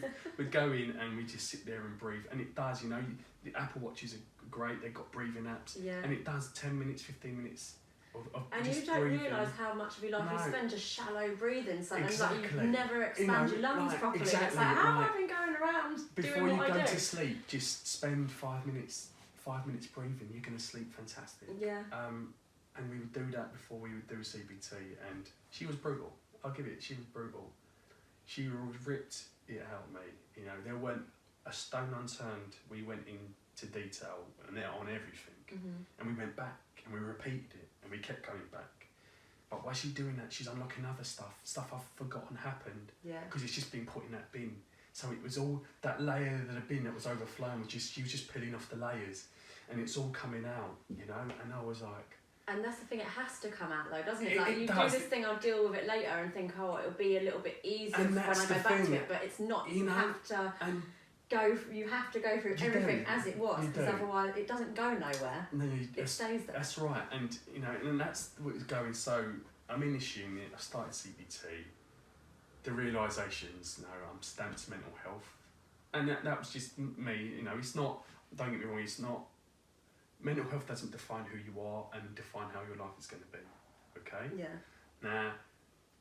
go in and we'd just sit there and breathe. And it does, you know, the Apple Watches are great. They've got breathing apps. Yeah. And it does 10 minutes, 15 minutes of and just you don't breathing. realise how much of your life you spend just shallow breathing. So Exactly. like you never expand your lungs properly. Exactly, It's like, how have I been going around before doing you what go I do? to sleep, just spend 5 minutes breathing. You're going to sleep fantastic. Yeah. And we would do that before we would do CBT, and she was brutal. I'll give it. She was brutal. She ripped it out of me. You know, there weren't a stone unturned. We went into detail and on everything, and we went back And we repeated it, and we kept going back. But while she's doing that, she's unlocking other stuff I've forgotten happened. Yeah. Because it's just been put in that bin. So it was all that layer of the bin that was overflowing. She was just peeling off the layers, and it's all coming out, you know. And I was like. And that's the thing, it has to come out though, doesn't it? Like, you do this thing, I'll deal with it later, and think, oh, it'll be a little bit easier when I go back to it, but it's not. You have to you have to go through everything as it was, because otherwise it doesn't go nowhere. No, it stays there. That's right, and you know, and that's what is going. So I'm in this unit, I started CBT, the realisations, no, I'm stamped mental health, and that was just me, you know, it's not, don't get me wrong, it's not, mental health doesn't define who you are and define how your life is going to be, okay? Yeah. Now,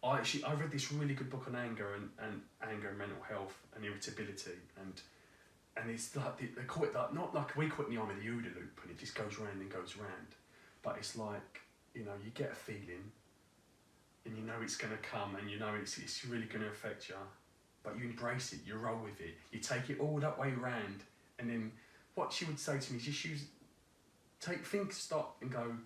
I read this really good book on anger and anger and mental health and irritability, and it's like, they call it like, not like we call it in the army the OODA loop, and it just goes round and goes round, but it's like, you know, you get a feeling, and you know it's going to come, and you know it's really going to affect you, but you embrace it, you roll with it, you take it all that way round, and then what she would say to me is just stop and go,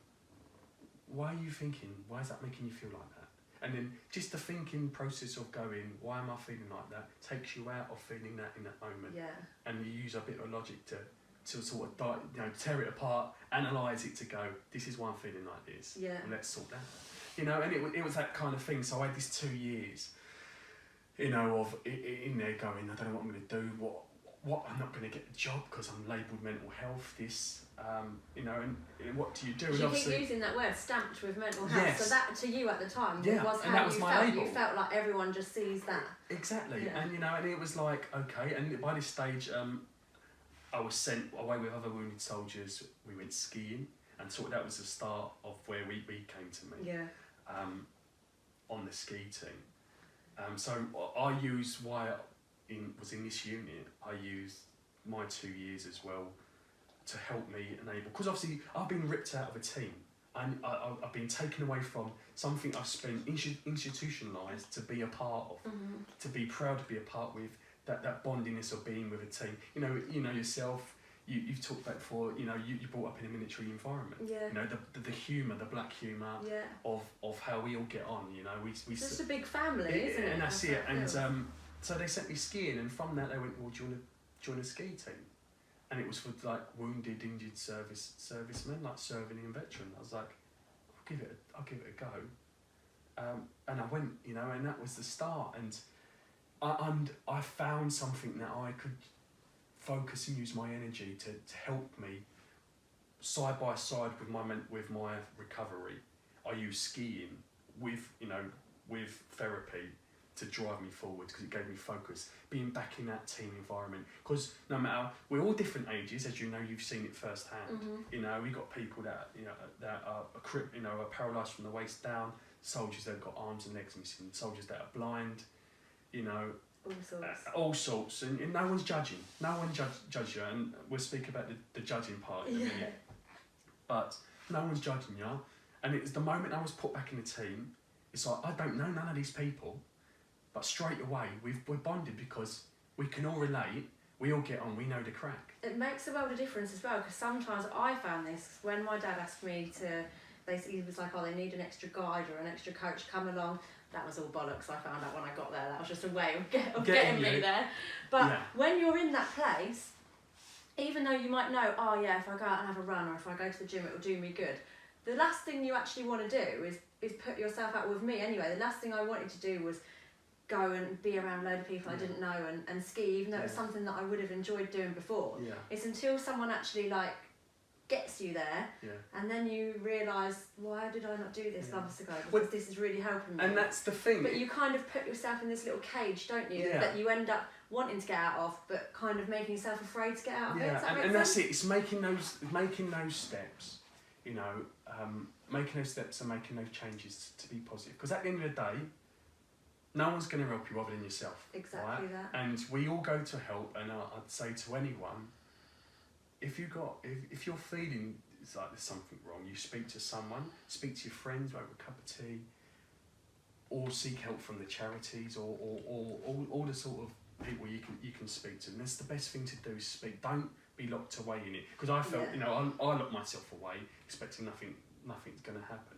why are you thinking? Why is that making you feel like that? And then just the thinking process of going, why am I feeling like that, takes you out of feeling that in that moment. Yeah. And you use a bit of logic to sort of tear it apart, analyse it to go, this is why I'm feeling like this. Yeah. And let's sort that. You know, and it was that kind of thing. So I had this 2 years, you know, of in there going, I don't know what I'm going to do, what I'm not going to get a job because I'm labelled mental health, this, you know, and what do you do? You keep using that word, stamped with mental health, yes. So that to you at the time yeah. was and how that was you my felt. label. You felt like everyone just sees that. Exactly, yeah. And you know, and it was like, okay, and by this stage, I was sent away with other wounded soldiers, we went skiing, and sort of that was the start of where we came to me. Yeah. On the ski team. So I used was in this unit, I used my 2 years as well to help me enable, because obviously I've been ripped out of a team and I've been taken away from something I've spent institutionalised to be a part of, to be proud to be a part with, that bondiness of being with a team. You know yourself, you've talked about before, you know, you brought up in a military environment. Yeah. You know, the humour, the black humour of how we all get on, you know. It's just a big family, isn't it? And that's it. And so they sent me skiing, and from that they went, well, do you want to join a ski team? And it was for like wounded, injured servicemen, like serving in veteran. I was like, I'll give it a go. And I went, you know, and that was the start. And I found something that I could focus and use my energy to help me side by side with my recovery. I use skiing with therapy to drive me forward, because it gave me focus, being back in that team environment, because no matter, we're all different ages, as you know, you've seen it firsthand. You know, we got people that are paralysed from the waist down, soldiers that have got arms and legs missing, soldiers that are blind, you know, all sorts, and no one's judging, no one judge you, and we'll speak about the judging part in a minute, but no one's judging you. And it's the moment I was put back in the team, it's like, I don't know none of these people, but straight away we're bonded, because we can all relate, we all get on, we know the crack. It makes a world of difference as well, because sometimes I found this when my dad asked me to, basically he was like, oh, they need an extra guide or an extra coach, come along. That was all bollocks, I found out when I got there. That was just a way of getting me there. But when you're in that place, even though you might know, oh yeah, if I go out and have a run, or if I go to the gym, it will do me good, the last thing you actually want to do is put yourself out. With me anyway, the last thing I wanted to do was go and be around a load of people I didn't know and ski, even though it was something that I would have enjoyed doing before. Yeah. It's until someone actually like gets you there, and then you realise, why did I not do this months ago? Because this is really helping me. And that's the thing. But you kind of put yourself in this little cage, don't you? Yeah. That you end up wanting to get out of, but kind of making yourself afraid to get out of it. Does that make sense? That's it. It's making those steps. You know, making those steps and making those changes to be positive. Because at the end of the day, no one's going to help you other than yourself. Exactly right? that. And we all go to help. And I'd say to anyone, if you're feeling it's like there's something wrong, you speak to someone, speak to your friends over a cup of tea, or seek help from the charities, or all the sort of people you can speak to. And that's the best thing to do, is speak. Don't be locked away in it. Because I felt, you know, I locked myself away, expecting nothing nothing's going to happen.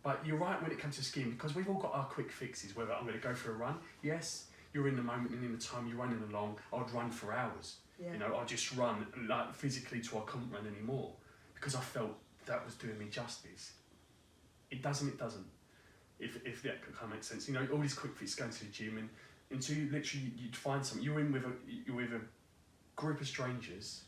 But you're right when it comes to skiing, because we've all got our quick fixes. Whether I'm going to go for a run, yes, you're in the moment and in the time you're running along. I'd run for hours. Yeah. You know, I just run like physically till I couldn't run anymore, because I felt that was doing me justice. It doesn't. If that kind of makes sense. You know, all these quick fixes, going to the gym, and until you literally you'd find something. You're with a group of strangers,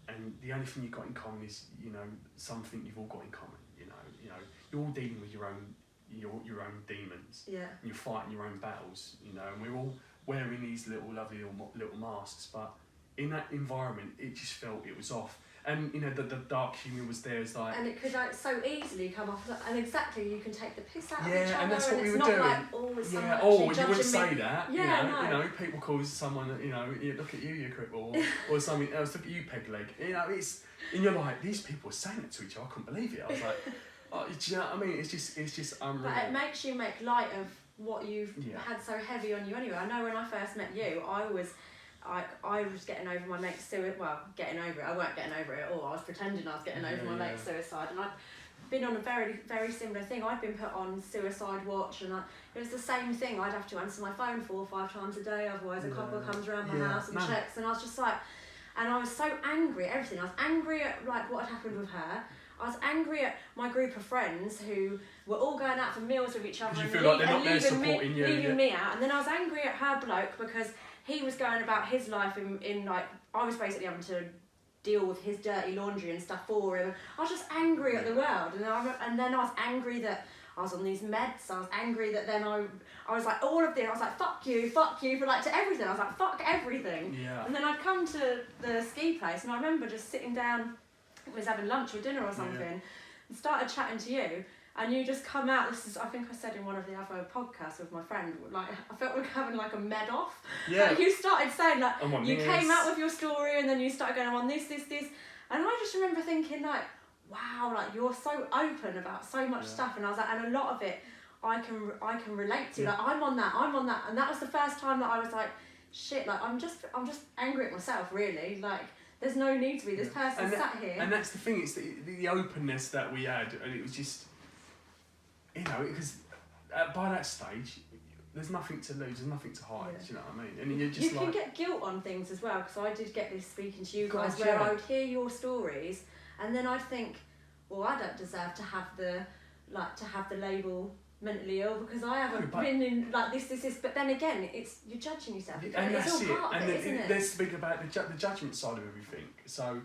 and the only thing you've got in common is, you know, something you've all got in common. You know, you're all dealing with your own demons. Yeah. And you're fighting your own battles. You know, and we're all wearing these lovely little masks, but in that environment, it just felt it was off. And you know, the dark humour was there. As like, and it could like so easily come off, and exactly, you can take the piss out of each other. Yeah, and that's what we were it's doing. not like, oh, is someone yeah, actually you judging wouldn't me? say that. Yeah, you know, people call someone, you know, look at you, you cripple, or something else. Look at you, peg leg. You know, and you're like, these people are saying it to each other. I couldn't believe it. I was like, oh, do you know what I mean? It's just unreal. But it makes you make light of what you've Yeah. had so heavy on you anyway. I know when I first met you, I was getting over my mate's suicide. Well, getting over it. I weren't getting over it at all. I was pretending I was getting over my mate's suicide, and I'd been on a very, very similar thing. I'd been put on suicide watch, and it was the same thing. I'd have to answer my phone 4 or 5 times a day, otherwise a couple comes around my house and checks. And I was just like, and I was so angry at everything. I was angry at like what had happened with her. I was angry at my group of friends who were all going out for meals with each other You and, feel like they're not there supporting you, leaving me out. And then I was angry at her bloke because he was going about his life in like, I was basically having to deal with his dirty laundry and stuff for him. I was just angry at the world, and then I was angry that I was on these meds. I was angry that then I was like, all of this, I was like, fuck you for like to everything. I was like, fuck everything. Yeah. And then I'd come to the ski place, and I remember just sitting down, I was having lunch or dinner or something, and started chatting to you. And you just come out, this is, I think I said in one of the other podcasts with my friend, like, I felt like having like a med off. Yeah. Like you started saying like, you this. came out with your story and then you started going, I'm on this. And I just remember thinking like, wow, like you're so open about so much stuff. And I was like, and a lot of it I can relate to. Like I'm on that. And that was the first time that I was like, shit, like I'm just angry at myself really. Like there's no need to be, this person sat here. And that's the thing, it's the openness that we had, and it was just, you know, because by that stage, there's nothing to lose, there's nothing to hide, do you know what I mean? And you're just you can get guilt on things as well, because I did get this speaking to you guys, God, where I would hear your stories, and then I'd think, well, I don't deserve to have the label mentally ill because I haven't been in like this. But then again, you're judging yourself. And it's that's all part of and it, isn't it? Let's speak about the judgment side of everything. So,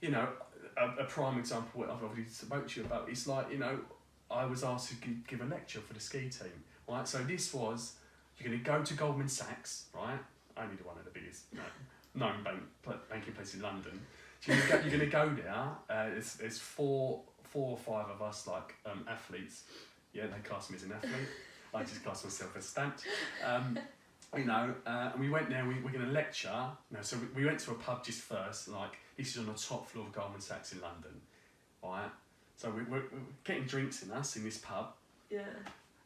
you know, a prime example what I've already spoke to you about is like, you know, I was asked to give a lecture for the ski team, right? So this was, you're going to go to Goldman Sachs, right? Only one of the biggest known banking places in London. So you're going to go there. There's four or five of us, like athletes. Yeah, they class me as an athlete. I just class myself as stamped. You know, and we went there. We're going to lecture. You know, so we went to a pub just first. Like this is on the top floor of Goldman Sachs in London, right? So we're getting drinks in this pub. Yeah.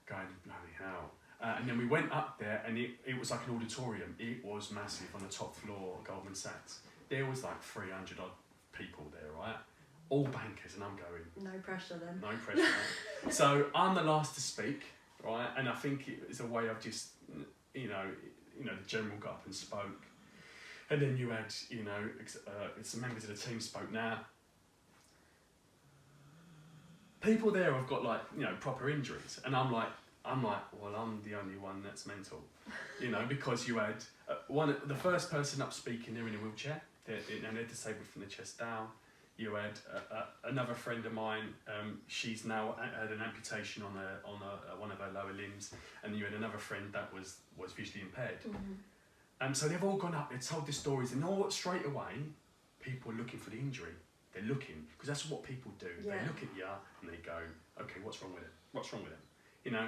Going, bloody hell. And then we went up there, and it was like an auditorium. It was massive on the top floor of Goldman Sachs. There was like 300 odd people there, right? All bankers, and I'm going, no pressure then. No pressure. So I'm the last to speak, right? And I think it was a way of just, you know, the general got up and spoke, and then you had, you know, some members of the team spoke. Now, people there have got like, you know, proper injuries, and I'm like, well, I'm the only one that's mental, you know, because you had the first person up speaking, they're in a wheelchair, they're disabled from the chest down. You had another friend of mine. She's now had an amputation on one of her lower limbs, and you had another friend that was visually impaired. Mm-hmm. So they've all gone up. They told the stories, and all straight away, people are looking for the injury. They're looking because that's what people do. Yeah. They look at you and they go, "Okay, what's wrong with it? What's wrong with it?" You know.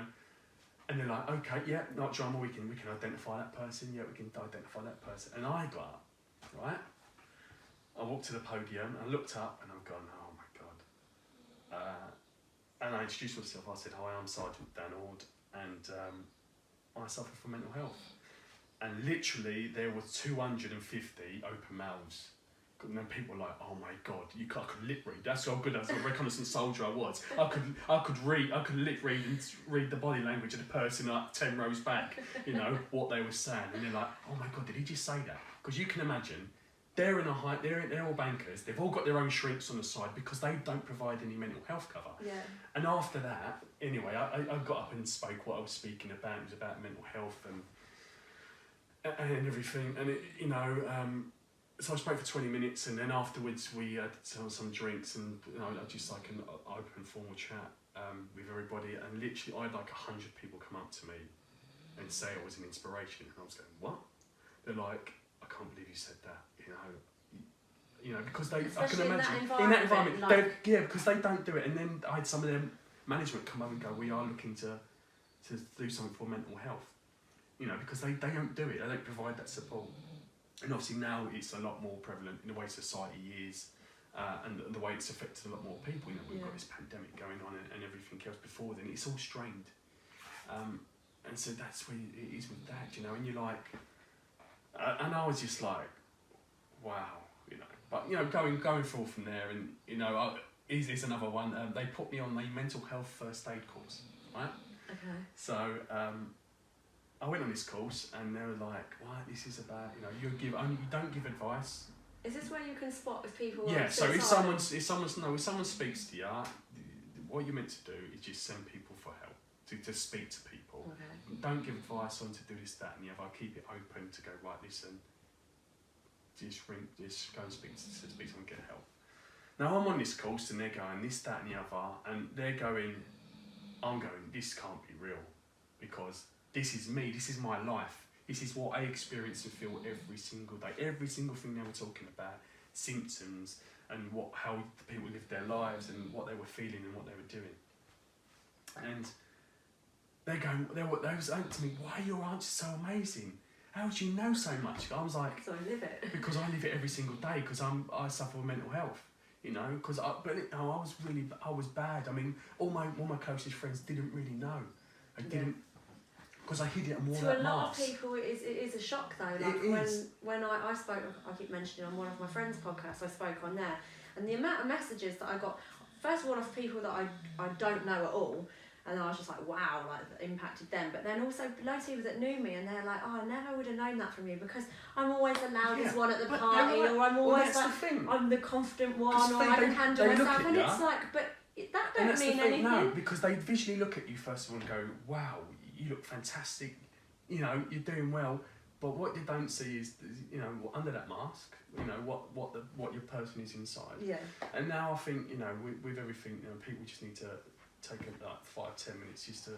And they're like, "Okay, yeah, not drama. We can identify that person. Yeah, we can identify that person." And I got up, right. I walked to the podium and I looked up and I'm going, oh my God. And I introduced myself. I said, hi, I'm Sergeant Dan Ord, and I suffer from mental health. And literally there were 250 open mouths And then people were like, oh my God, I could lip read. That's how good as a reconnaissance soldier I was. I could lip read and read the body language of the person like 10 rows back, you know, what they were saying. And they're like, oh my God, did he just say that? Because you can imagine, they're all bankers, they've all got their own shrinks on the side because they don't provide any mental health cover. Yeah. And after that, anyway, I got up and spoke what I was speaking about. It was about mental health and everything. And it, you know, so I spoke for 20 minutes, and then afterwards we had some drinks, and you know, just like an open formal chat with everybody. And literally, I had like 100 people come up to me and say I was an inspiration, and I was going, what? They're like, I can't believe you said that, you know, because they, especially I can imagine in that environment, like, yeah, because they don't do it. And then I had some of them management come up and go, we are looking to do something for mental health, you know, because they don't do it, they don't provide that support. And obviously now it's a lot more prevalent in the way society is, and the way it's affected a lot more people. You know, we've got this pandemic going on and everything else before then. It's all strained, and so that's where it is with that, you know. And you're like, and I was just like, wow, you know. But you know, going forward from there, and you know, is another one. They put me on the mental health first aid course, right? Okay. So. I went on this course, and they were like, "What? This is about, you know, you don't give advice." Is this where you can spot if people? Yeah. Are So if suicidal? someone speaks to you, what you're meant to do is just send people for help, to speak to people. Okay. Don't give advice on to do this, that, and the other. Keep it open to go, right, listen. Just go and speak to someone, get help. Now I'm on this course, and they're going this, that, and the other, and they're going. I'm going. This can't be real, because this is me, this is my life, this is what I experience and feel every single day. Every single thing they were talking about, symptoms, and how the people lived their lives, and what they were feeling and what they were doing. And they were saying to me, why are your answers so amazing? How do you know so much? I was like, so I live it. because I live it every single day, because I suffer with mental health. You know, because I was bad. I mean, all my closest friends didn't really know. They didn't. Because I hid it and wore that mask. To a lot of people, it is a shock though. Like when I spoke, I keep mentioning on one of my friends' podcasts, I spoke on there, and the amount of messages that I got, first of all, of people that I don't know at all, and I was just like, wow, like that impacted them. But then also loads of people that knew me, and they're like, oh, I never would have known that from you, because I'm always the loudest one at the party, or I'm always I'm the confident one, or I can handle myself, and it's like, but that don't mean anything. No, because they visually look at you first of all and go, wow, you look fantastic, you know, you're doing well, but what they don't see is, you know, under that mask, you know, what your person is inside. Yeah. And now I think, you know, with everything, you know, people just need to take like 5-10 minutes just to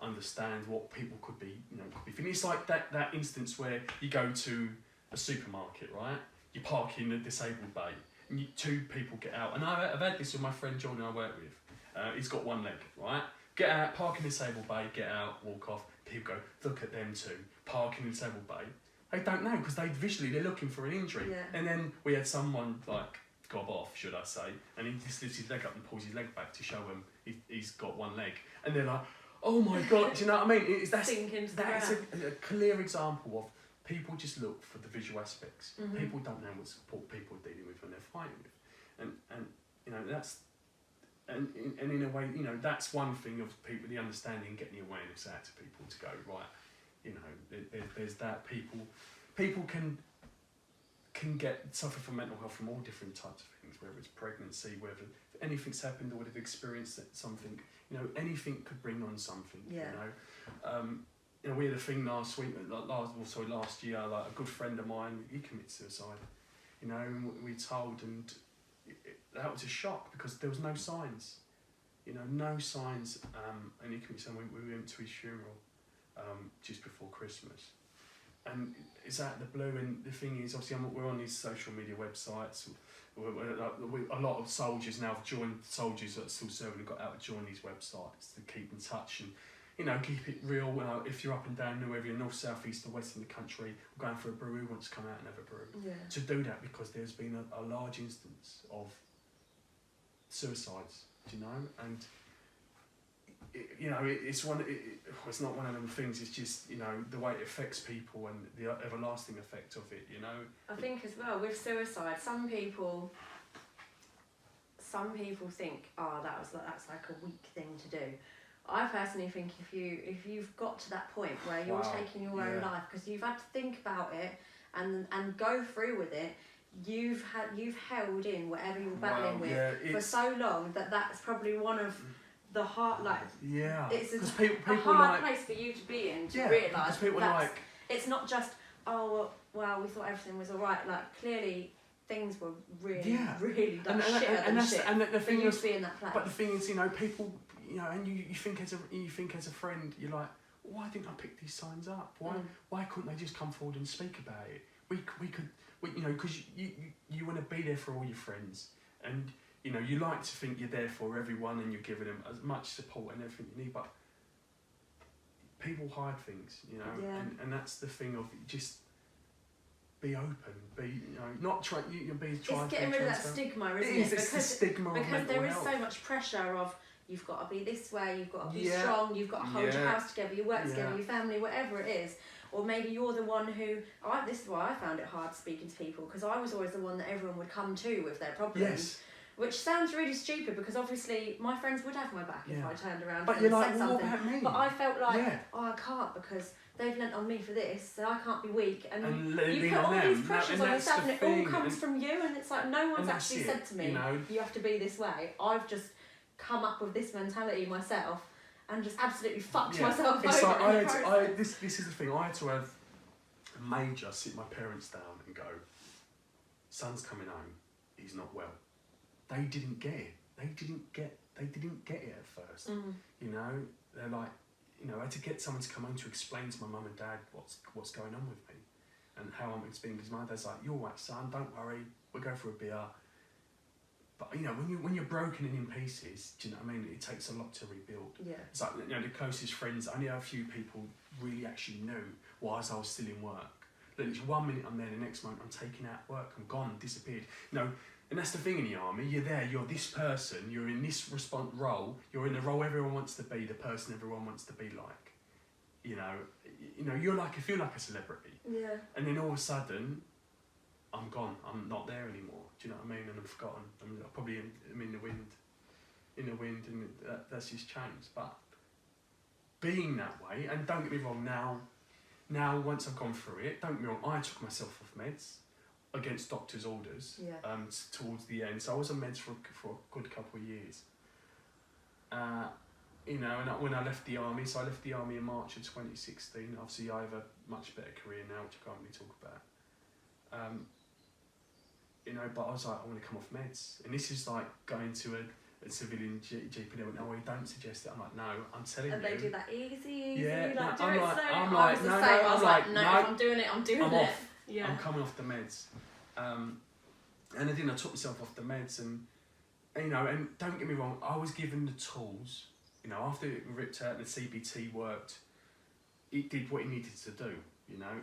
understand what people could be, you know, could be feeling. It's like that instance where you go to a supermarket, right? You park in the disabled bay, and two people get out. And I've had this with my friend John, who I work with. He's got one leg, right? Get out, park in the disabled bay, get out, walk off. People go, look at them two, park in the disabled bay. They don't know, because they're looking for an injury. Yeah. And then we had someone like gob off, should I say, and he just lifts his leg up and pulls his leg back to show him he's got one leg. And they're like, oh my God, do you know what I mean? That's a clear example of people just look for the visual aspects. Mm-hmm. People don't know what people are dealing with when they're fighting with. And you know, that's, and in a way, you know, that's one thing of people, the understanding, getting the awareness out to people to go, right, you know, there's that people can suffer from mental health from all different types of things, whether it's pregnancy, whether anything's happened or they've experienced something, you know, anything could bring on something. Yeah. You know, we had a thing last year, like a good friend of mine, he committed suicide, you know, and we told, and that was a shock because there was no signs, you know, no signs, and he committed suicide. We went to his funeral just before Christmas. And it's out of the blue, and the thing is, obviously, we're on these social media websites. A lot of soldiers now have joined, soldiers that are still serving have got out to join these websites to keep in touch and, you know, keep it real. If you're up and down, whether you're north, south, east or west in the country, we're going for a brew, who wants to come out and have a brew? Yeah. To do that because there's been a large instance of suicides, do you know? And it's it's not one of them things. It's just, the way it affects people and the everlasting effect of it. I think as well with suicide, some people think, oh, that's like a weak thing to do. I personally think if you've got to that point where you're taking your own life because you've had to think about it and go through with it, you've held in whatever you're battling with for so long that's probably one of the hard, it's a hard place for you to be in to realise that it's not just, oh well, we thought everything was alright. Like clearly things were really done shit and the thing is, be in that place. But the thing is, people, and you think as a friend, you're like, why didn't I pick these signs up? Why couldn't they just come forward and speak about it? We could, because you want to be there for all your friends, and you like to think you're there for everyone and you're giving them as much support and everything you need, but people hide things, and that's the thing of just be open, not try. It's getting rid of that stigma, isn't it? It's the stigma because there is so much pressure of you've got to be this way, you've got to be strong, you've got to hold your house together, your work together, your family, whatever it is. Or maybe you're the one who, this is why I found it hard speaking to people, because I was always the one that everyone would come to with their problems. Yes. Which sounds really stupid, because obviously my friends would have my back if I turned around and said something. What about me? But I felt like, I can't, because they've lent on me for this, so I can't be weak. And you put all these pressures on yourself, and it all comes from you, and it's like no one's actually said to me, you have to be this way. I've just come up with this mentality myself, and just absolutely fucked myself it's over. Like this is the thing. I had to have a major sit my parents down and go, son's coming home, he's not well. They didn't get it. They didn't get it at first. They're like, I had to get someone to come home to explain to my mum and dad what's going on with me and how I'm experiencing. Because my dad's like, you're all right, son, don't worry, we'll go for a beer. But when you're broken and in pieces, do you know what I mean? It takes a lot to rebuild. Yeah. It's like, the closest friends, only a few people really actually knew whilst I was still in work. Literally 1 minute I'm there, the next moment I'm taken out of work, I'm gone, disappeared. And that's the thing in the army, you're there, you're this person, you're in this role, you're in the role everyone wants to be, the person everyone wants to be like. You're like, I feel like a celebrity. Yeah. And then all of a sudden, I'm gone, I'm not there anymore. Do you know what I mean? And I'm forgotten. I'm probably I'm in the wind, and that's just changed. But being that way, and don't get me wrong, now once I've gone through it, don't get me wrong, I took myself off meds against doctor's orders towards the end. So I was on meds for a good couple of years. And when I left the army, so I left the army in March of 2016. Obviously, I have a much better career now, which I can't really talk about. But I was like, I want to come off meds. And this is like going to a civilian GP. They went, no, we don't suggest it. I'm like, no, I'm telling you. And they do that easy. Yeah, like, I'm do like, it slow. I'm I like, was the no, same. no, I was like, no, no, if I'm doing it, I'm doing it. Off. Yeah. I'm coming off the meds. And I took myself off the meds, and don't get me wrong, I was given the tools. After it ripped out and the CBT worked, it did what it needed to do.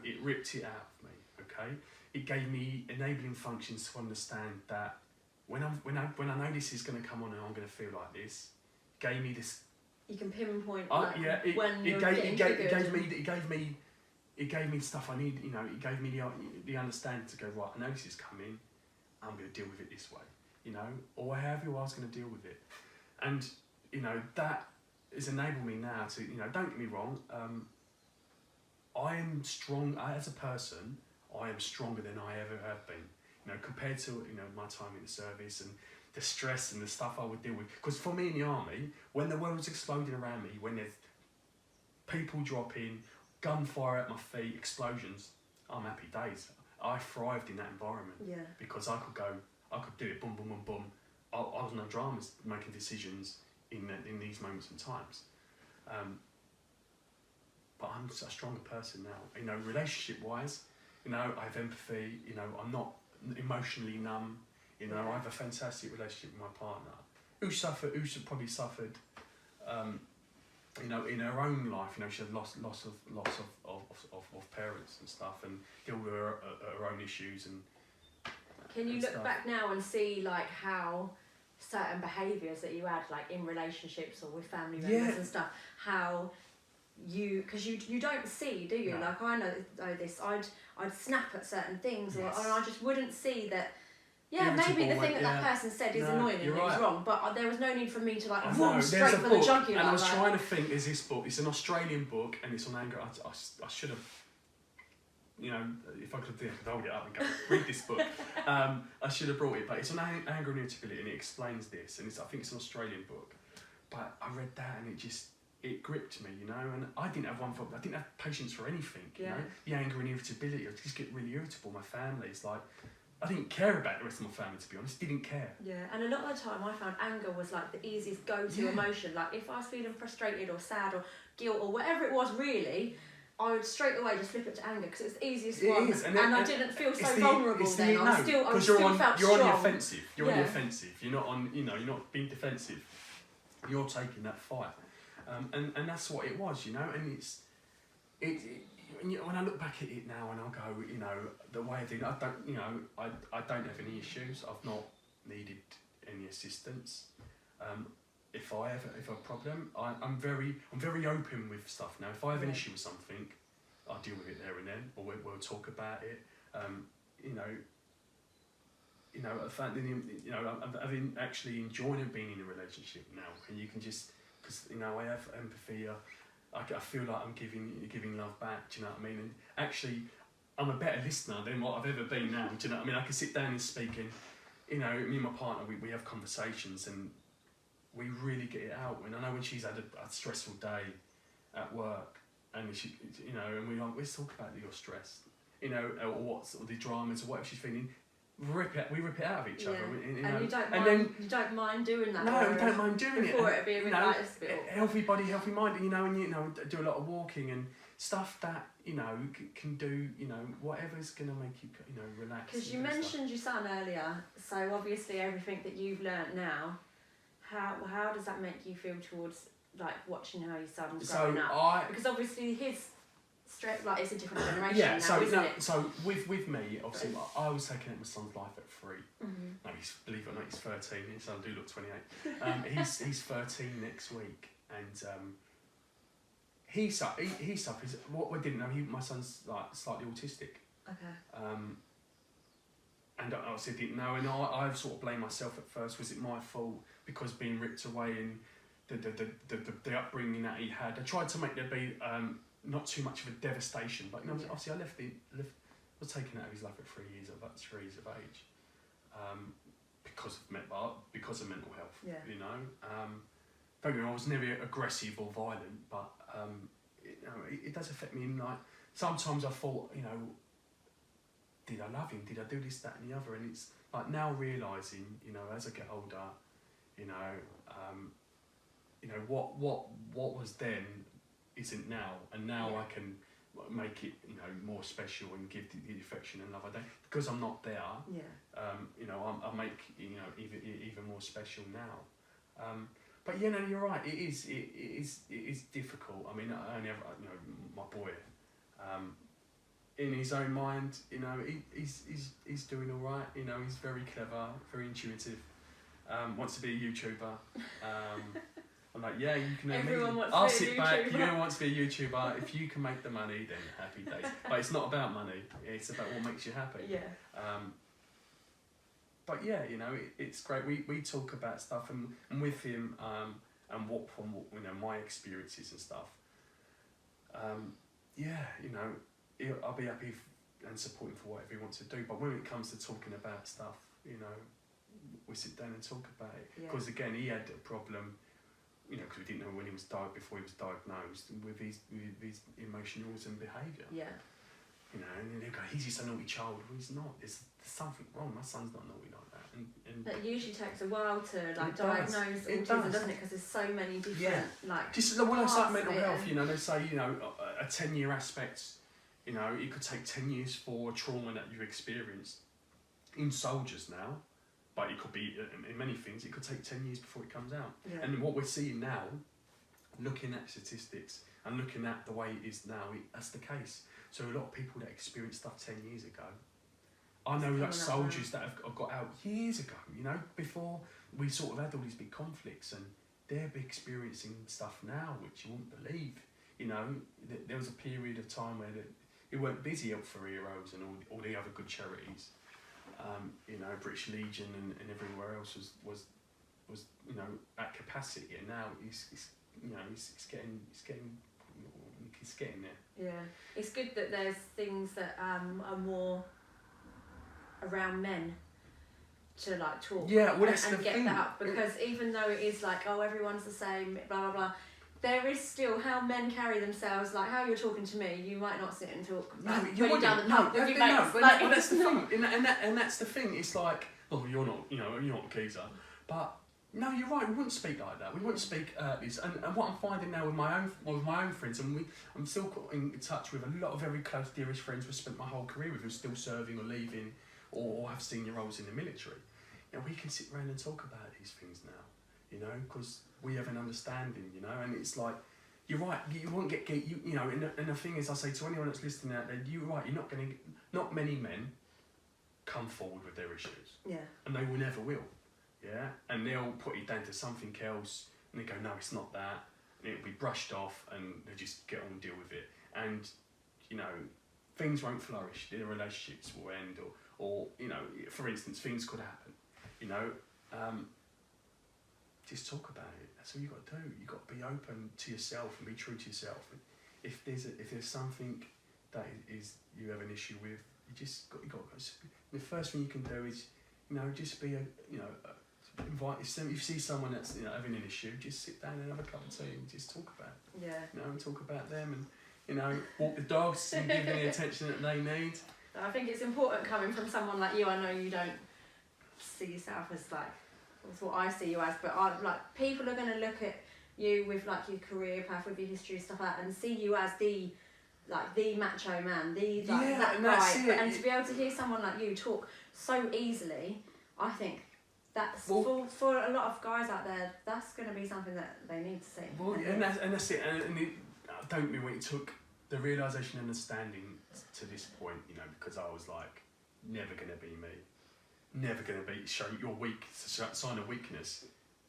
It ripped it out of me. Okay, it gave me enabling functions to understand that when I know this is going to come on and I'm going to feel like this, it gave me this. You can pinpoint It gave me stuff I need. It gave me the understanding to go, right, I know this is coming. I'm going to deal with it this way. Or however I was going to deal with it, and that has enabled me now to don't get me wrong. I am strong as a person. I am stronger than I ever have been. Compared to my time in the service and the stress and the stuff I would deal with. Because for me in the army, when the world's exploding around me, when there's people dropping, gunfire at my feet, explosions, I'm happy days. I thrived in that environment because I could do it, boom, boom, boom, boom. I was no dramas making decisions in these moments and times. But I'm a stronger person now. Relationship-wise, I have empathy. I'm not emotionally numb. I have a fantastic relationship with my partner, who's probably suffered, in her own life. She had loss of parents and stuff, and deal with her own issues. And can you look back now and see like how certain behaviours that you had, like in relationships or with family members and stuff, how because you don't see, do you? No. Like I know this, I'd snap at certain things, or I just wouldn't see that. Yeah, maybe the thing that person said is annoying and it was wrong, but there was no need for me to like run straight for the jugular. And I was trying to think, there's this book, it's an Australian book, and it's on anger. I should have, you know, if I could hold it up and go, read this book. I should have brought it, but it's on anger and irritability, and it explains this, and I think it's an Australian book. But I read that, and it gripped me, you know, and I didn't have I didn't have patience for anything, you know. The anger and irritability, I just get really irritable. My family's like, I didn't care about the rest of my family, to be honest. Didn't care. Yeah, and a lot of the time I found anger was like the easiest go-to emotion. Like if I was feeling frustrated or sad or guilt or whatever it was, really, I would straight away just flip it to anger because it's the easiest one. And I didn't feel so vulnerable then. I still felt strong. You're on the offensive. You're on the offensive. You're not on. You know, you're not being defensive. You're taking that fight, and that's what it was. You know, and when I look back at it now and I'll go, you know, the way I did, I don't have any issues. I've not needed any assistance. If I have a problem, I'm very open with stuff now. If I have an issue with something, I'll deal with it there and then, or we'll talk about it. I found, I'm actually enjoying being in a relationship now, and you can just, because I have empathy. I feel like I'm giving love back. Do you know what I mean? And actually, I'm a better listener than what I've ever been now. Do you know what I mean? I can sit down and speak, and me and my partner, we have conversations, and we really get it out. And I know when she's had a stressful day at work, and she, and we're like, let's talk about your stress, or the dramas or whatever she's feeling. We rip it out of each other. And you don't mind doing that. No, we don't mind doing before it. Before it'd be a bit like this. Healthy body, healthy mind, and do a lot of walking and stuff that, can do, whatever's going to make you, relax. Because you mentioned your son earlier, so obviously everything that you've learnt now, how does that make you feel towards, like, watching how your son's growing up? Because obviously his like it's a different generation now, isn't it? So with me, obviously, I was taking out my son's life at 3. No, believe it or not, he's 13. So I do look 28. He's 13 next week, and he suffers. What we didn't know, my son's like slightly autistic. Okay. And I obviously didn't know, and I sort of blamed myself at first. Was it my fault because being ripped away and the upbringing that he had? I tried to make there be not too much of a devastation, but obviously I was taken out of his life at 3 years of age, because of mental health. Yeah. Don't get me wrong, I was never aggressive or violent, but it does affect me. In like sometimes I thought, did I love him? Did I do this, that, and the other? And it's like now realising, as I get older, what was then isn't now, and now I can make it, more special and give the affection and love I don't, because I'm not there. Yeah. I make even more special now. But you're right. It is difficult. I mean, I only have my boy. In his own mind, he's doing all right. He's very clever, very intuitive. Wants to be a YouTuber. I'm like, yeah, you can. I'll sit back. You don't want to be a YouTuber. If you can make the money, then happy days. But it's not about money. It's about what makes you happy. Yeah. But yeah, it's great. We talk about stuff, and with him, and what from my experiences and stuff. I'll be happy and supporting for whatever he wants to do. But when it comes to talking about stuff, we sit down and talk about it. Because again, he had a problem. Because we didn't know when he was before he was diagnosed with his emotionals and behaviour. Yeah. And then they go, he's just a naughty child. Well, he's not. There's something wrong. My son's not naughty like that. And that usually takes a while to diagnose autism, doesn't it? Because there's so many different just when I start mental health, they say a 10-year aspect. It could take 10 years for trauma that you've experienced in soldiers now. But it could be, in many things, it could take 10 years before it comes out. Yeah. And what we're seeing now, looking at statistics and looking at the way it is now, that's the case. So a lot of people that experienced stuff 10 years ago, I know that soldiers that have got out years ago, before we sort of had all these big conflicts, and they're experiencing stuff now which you wouldn't believe. You know, there was a period of time where it weren't busy Help for Heroes and all the other good charities. You know, British Legion and everywhere else was you know, at capacity, and now it's you know it's getting there. Yeah, it's good that there's things that are more around men to like talk and get that up, because even though it is like, oh, everyone's the same, blah blah blah, there is still how men carry themselves. Like how you're talking to me, you might not sit and talk about down the pub with your mates. Well, that's the thing, and that's the thing. It's like, oh, you're not a geezer, but no, you're right. We wouldn't speak like that. We wouldn't speak this. And what I'm finding now with my own friends, and I'm still in touch with a lot of very close, dearest friends who spent my whole career with, who are still serving or leaving, or have senior roles in the military. You know, we can sit around and talk about these things now. You know, because we have an understanding. You know, and it's like, you're right. You won't get you know. And the thing is, I say to anyone that's listening out there, you're right. You're not going to. Not many men come forward with their issues. Yeah. And they will never will. Yeah, and they'll put it down to something else, and they go, no, it's not that, and it'll be brushed off, and they just get on and deal with it. And, you know, things won't flourish, their relationships will end, or you know, for instance, things could happen, you know, just talk about it. That's all you got to do. You got to be open to yourself and be true to yourself. And if there's something that is you have an issue with, you got to. The first thing you can do is, you know, just be invite. If you see someone that's having an issue, just sit down and have a cup of tea and just talk about it. Yeah. You know, and talk about them, and you know, walk the dogs and give them the attention that they need. I think it's important coming from someone like you. I know you don't see yourself as like, that's what I see you as, but people are going to look at you with like your career path, with your history and stuff like that, and see you as the macho man, that guy. And to be able to hear someone like you talk so easily, I think that's for a lot of guys out there, that's going to be something that they need to see. Well, yeah, and that's it. And it, don't get me wrong, it took the realisation and understanding to this point, you know, because I was like, never going to be me. Never going to show your sign of weakness.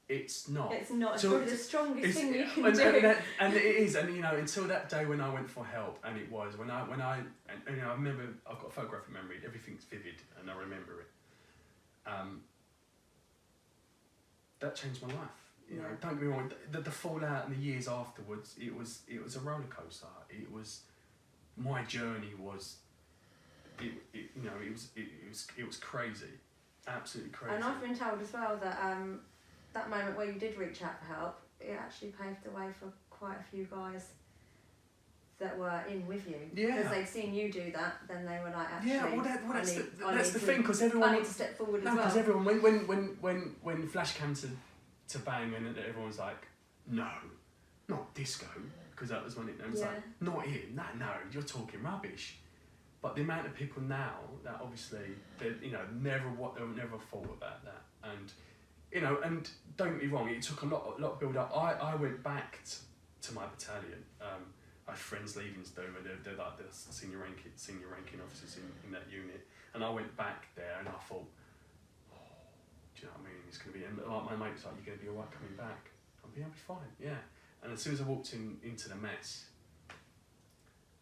It's not. It's not. It's probably the strongest thing you can do. And it is. And you know, until that day when I went for help, and it was when I you know, I remember, I've got a photographic memory. Everything's vivid, and I remember it. That changed my life. You know, don't get me wrong. The fallout and the years afterwards, it was a roller coaster. It was, my journey was. It was crazy, absolutely crazy. And I've been told as well that that moment where you did reach out for help, it actually paved the way for quite a few guys that were in with you. Yeah. Because they'd seen you do that, then they were like, actually, that's the thing, because everyone. I need to step forward as well. Because everyone, when Flash came to bang, and everyone's like, no, not disco, because that was when it was like, not him, no, you're talking rubbish. But the amount of people now that obviously they'll never thought about that, and you know, and don't get me wrong, it took a lot of build up. I went back to my battalion. I have friends leaving still, but they're like the senior ranking officers in that unit, and I went back there and I thought, oh, do you know what I mean? It's gonna be, and like my mate's like, you're gonna be alright coming back. I'll be fine, yeah. And as soon as I walked into the mess.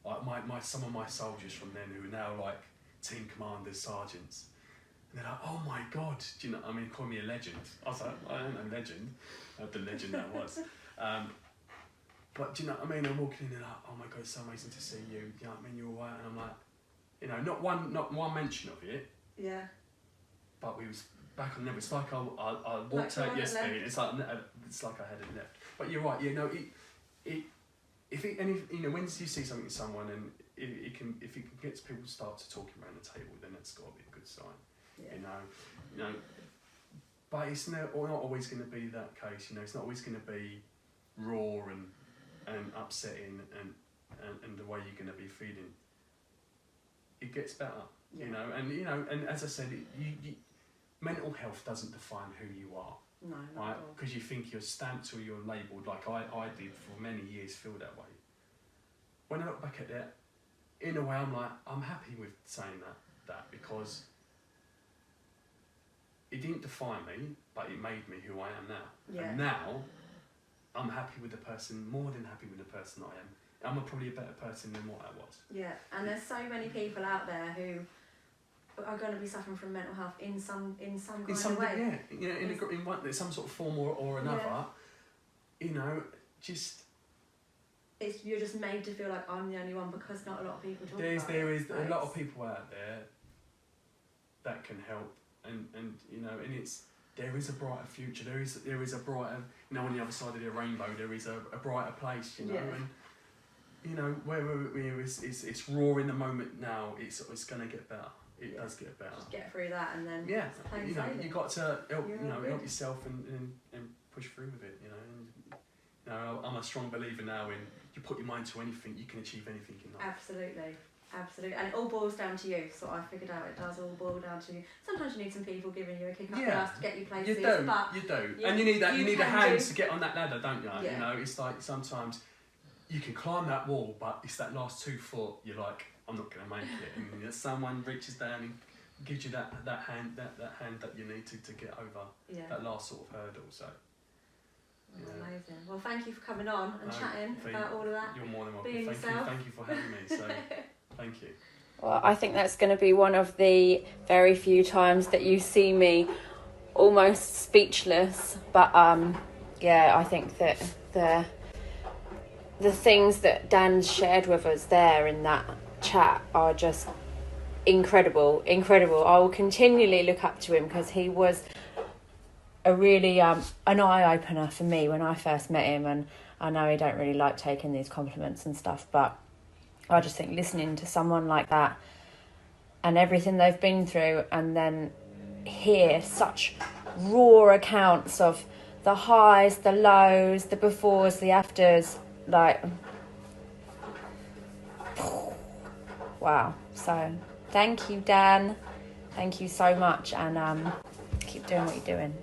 Like some of my soldiers from then who are now like team commanders, sergeants, and they're like, oh my God, do you know? I mean, call me a legend. I was like, I don't know, legend, the legend that was. But do you know what I mean? I'm walking in and like, oh my God, it's so amazing to see you. You know what I mean? You're all right, and I'm like, you know, not one mention of it. Yeah. But we was back on them. It's like I walked out yesterday. It's like I hadn't left. But you're right. You know If once you see something in someone and if it gets people to start to talking around the table, then that's got to be a good sign. Yeah. You know, but it's not always going to be that case. You know, it's not always going to be raw and upsetting and the way you're going to be feeling. It gets better. Yeah. And as I said, mental health doesn't define who you are. No, not at all. Because you think you're stamped or you're labelled, like I did for many years feel that way. When I look back at that, in a way I'm happy with saying that because it didn't define me, but it made me who I am now. Yeah. And now, I'm happy with the person, more than happy with the person I am. I'm probably a better person than what I was. Yeah, and there's so many people out there who are going to be suffering from mental health in some kind of way. Yeah, in some sort of form or another. Yeah. You know, just. You're just made to feel like I'm the only one because not a lot of people talk about it. There is a lot of people out there that can help, and you know, and there is a brighter future. There is a brighter, you know, on the other side of the rainbow. There is a brighter place, you know, and you know where it's raw in the moment now. It's going to get better. It does get better. Just get through that, and then you know, you got to help help yourself and push through with it, you know. And, you know, I'm a strong believer now in you put your mind to anything, you can achieve anything in life. Absolutely, and it all boils down to you. So I figured out it does all boil down to you. Sometimes you need some people giving you a kick up the ass to get you places. You do, and you need a hand to get on that ladder, don't you? Yeah. You know, it's like sometimes you can climb that wall, but it's that last 2 foot. You're like, I'm not going to make it, and someone reaches down and gives you that hand that you need to get over that last sort of hurdle. So. Yeah. Amazing. Well, thank you for coming on and chatting about all of that. You're more than welcome. Being yourself. Thank you for having me. So, thank you. Well, I think that's going to be one of the very few times that you see me almost speechless. But I think that the things that Dan's shared with us there in that chat are just incredible. I will continually look up to him because he was a really an eye-opener for me when I first met him, and I know he don't really like taking these compliments and stuff, but I just think listening to someone like that and everything they've been through, and then hear such raw accounts of the highs, the lows, the befores, the afters, like, wow. So thank you, Dan, thank you so much, and keep doing what you're doing.